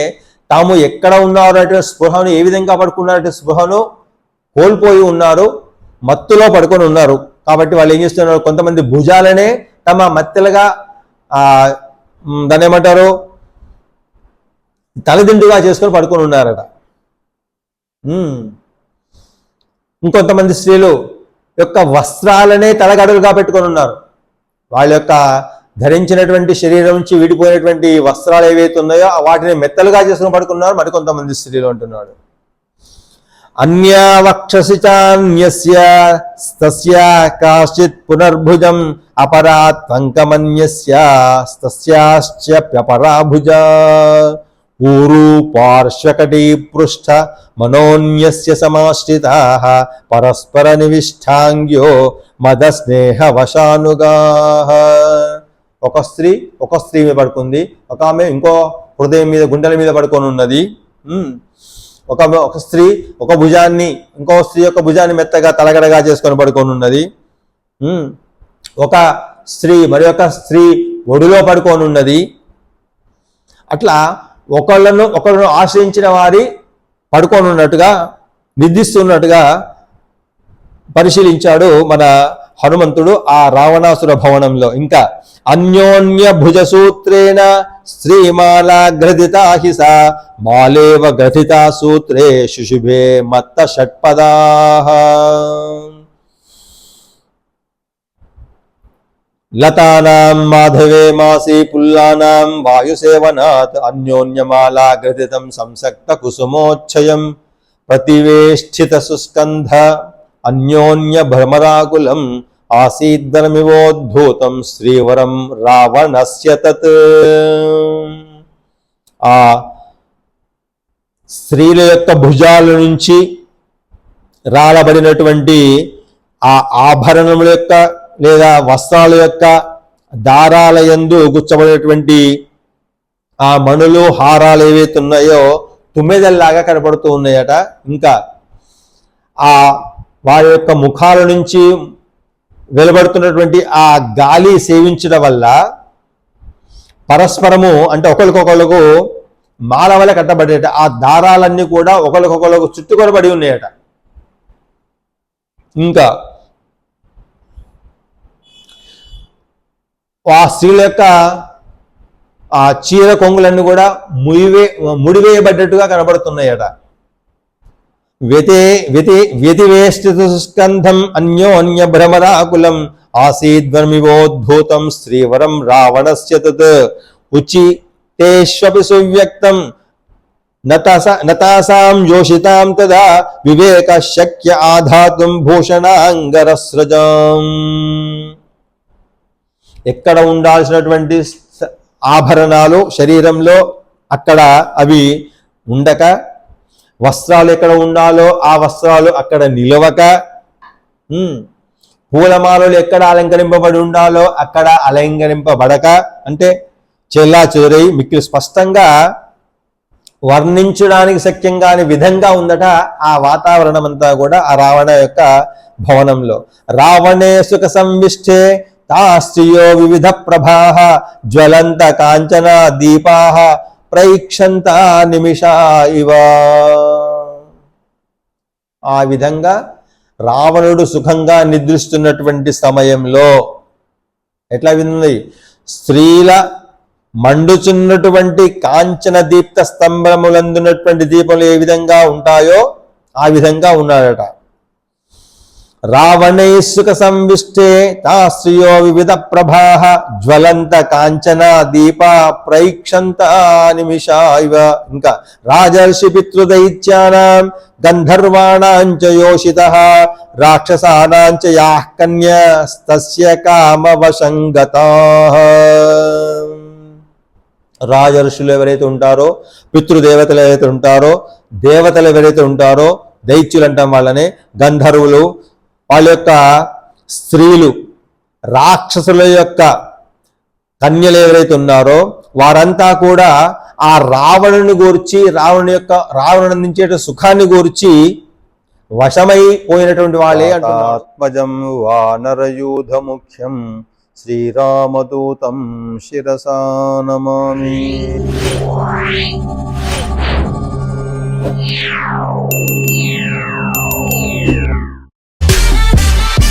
తాము ఎక్కడ ఉన్నారు అంటే స్పృహను ఏ విధంగా పడుకున్నారంటే స్పృహను కోల్పోయి ఉన్నారు, మత్తులో పడుకొని ఉన్నారు. కాబట్టి వాళ్ళు ఏం చేస్తున్నారు, కొంతమంది భుజాలనే తమ మత్తెలుగా దాన్ని ఏమంటారు తలదిండుగా చేసుకొని పడుకొని ఉన్నారట. ఇంకొంతమంది స్త్రీలు యొక్క వస్త్రాలనే తలగడలుగా పెట్టుకొని ఉన్నారు. వాళ్ళ యొక్క ధరించినటువంటి శరీరం నుంచి విడిపోయినటువంటి వస్త్రాలు ఏవైతే ఉన్నాయో వాటిని మెత్తలుగా చేసుకుని పడుకున్నారు మరికొంతమంది స్త్రీలు అంటున్నాడు. అన్యా వక్షసి చాన్యస్య తస్యా కాశ్చిత్ పునర్భుజం అపరాత్ త్వంకమన్యస్య తస్యాశ్చ్యప్యపరా భుజా ఊరు పార్శ్వకటీ పృష్ఠ మనోన్యస్య సమాశ్రితాః పరస్పర నివిష్టాంగ్యో మద స్నేహ వశానుగాః. ఒక స్త్రీ మీద పడుకుంది, ఒక ఆమె ఇంకో హృదయం మీద గుండెల మీద పడుకొని ఉన్నది. ఒక స్త్రీ ఒక భుజాన్ని ఇంకో స్త్రీ యొక్క భుజాన్ని మెత్తగా తలగడగా చేసుకొని పడుకొని ఉన్నది. ఒక స్త్రీ మరి ఒక స్త్రీ ఒడిలో పడుకొని ఉన్నది. అట్లా ఒకళ్ళను ఆశ్రయించిన వారి పడుకొని ఉన్నట్టుగా నిద్రిస్తున్నట్టుగా పరిశీలించాడు మన హనుమంతుడు ఆ రావణాసుర భవనంలో. ఇంకా అన్యోన్య భుజ సూత్రేణ స్త్రీమాలా గ్రథితా హిసా మాలేవ గ్రథితా సూత్రే శుశుభే మత్త షట్పదాః. లతానాం మాధవే మాసి పుల్లానాం వాయుసేవనాత్ అన్యోన్యమాలా గ్రథితం సంసక్త కుసుమోచ్చయం ప్రతివేష్ఠిత సుస్కంధ అన్యోన్య భ్రమరాకులం ఆసీద్దనమివోద్భూతం శ్రీవరం రావణస్య తత్. ఆ స్త్రీల యొక్క భుజాల నుంచి రాలబడినటువంటి ఆ ఆభరణముల యొక్క లేదా వస్త్రాల యొక్క దారాల యందు గుచ్చబడినటువంటి ఆ మణులు హారాలు ఏవైతే ఉన్నాయో తుమ్మెదల్లాగా కనపడుతూ ఉన్నాయట. ఇంకా ఆ వారి యొక్క ముఖాల నుంచి వెలువడుతున్నటువంటి ఆ గాలి సేవించడం వల్ల పరస్పరము అంటే ఒకరికొకళ్ళకు మాల వల్ల కట్టబడేట ఆ దారాలన్నీ కూడా ఒకరికొకళ్ళకు చుట్టుకొనబడి ఉన్నాయట. ఇంకా ఆ స్త్రీల యొక్క ఆ చీర కొంగులన్నీ కూడా ముడివేయబడ్డట్టుగా కనబడుతున్నాయట. వ్యతివేష్టిత స్కంధం అన్యోన్య భ్రమరాకులం ఆసీద్వర్మివోద్భూతం శ్రీవరం రావణస్య తత్ ఉచితేష్వపి సువ్యక్తం నతాసాం యోషితాం తదా వివేక శక్య ఆధాతుం భూషణాంగరస్రజం. ఎక్కడ ఉండాల్సినటువంటి ఆభరణాలు శరీరంలో అక్కడ అవి ఉండక, వస్త్రాలు ఎక్కడ ఉండాలో ఆ వస్త్రాలు అక్కడ నిలవక, పూలమాలలు ఎక్కడ అలంకరింపబడి ఉండాలో అక్కడ అలంకరింపబడక, అంటే చెల్లా చెదరై మిక్కిలి స్పష్టంగా వర్ణించడానికి శక్యం కాని విధంగా ఉందట ఆ వాతావరణం అంతా కూడా ఆ రావణ యొక్క భవనంలో. రావణే సుఖ సంవిష్టే తాస్త్రియో వివిధ ప్రభాః జ్వలంత కాంచన దీపాః ప్రైక్షంత నిమిషా ఇవ. ఆ విధంగా రావణుడు సుఖంగా నిద్రిస్తున్నటువంటి సమయంలో ఎట్లా వింది, స్త్రీల మండుచున్నటువంటి కాంచన దీప్త స్తంభములందున్నటువంటి దీపములు ఏ విధంగా ఉంటాయో ఆ విధంగా ఉన్నాడట. రావణై సుఖ సంవిష్టే తాస్త్రియో వివిధ ప్రభాః జ్వలంత కాంచన దీపా ప్రైక్షంత నిమిషా ఇవ. ఇంకా రాజర్షి పితృదైత్యానాం గంధర్వాణాంచ యోషితః రాక్షసానాంచ యాః కన్యాస్తస్య కామవశంగతాః. రాజర్షులు ఎవరైతే ఉంటారో, పితృదేవతలు ఎవరైతే ఉంటారో, దేవతలు ఎవరైతే ఉంటారో, దైత్యులు అంటాం వాళ్ళనే, గంధర్వులు, వాళ్ళ యొక్క స్త్రీలు, రాక్షసుల యొక్క కన్యలు ఎవరైతే ఉన్నారో వారంతా కూడా ఆ రావణుని గూర్చి, రావణుని అందించేట సుఖాన్ని గూర్చి వశమైపోయినటువంటి వాళ్ళే అంటున్నారు. ఆత్మజం వానరయూధ ముఖ్యం శ్రీరామదూతం శిరసా నమామి.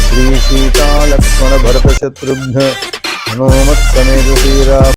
శ్రీ సీతా లక్ష్మణ భరత శత్రుఘ్న హనుమత్ సమేత శ్రీరామ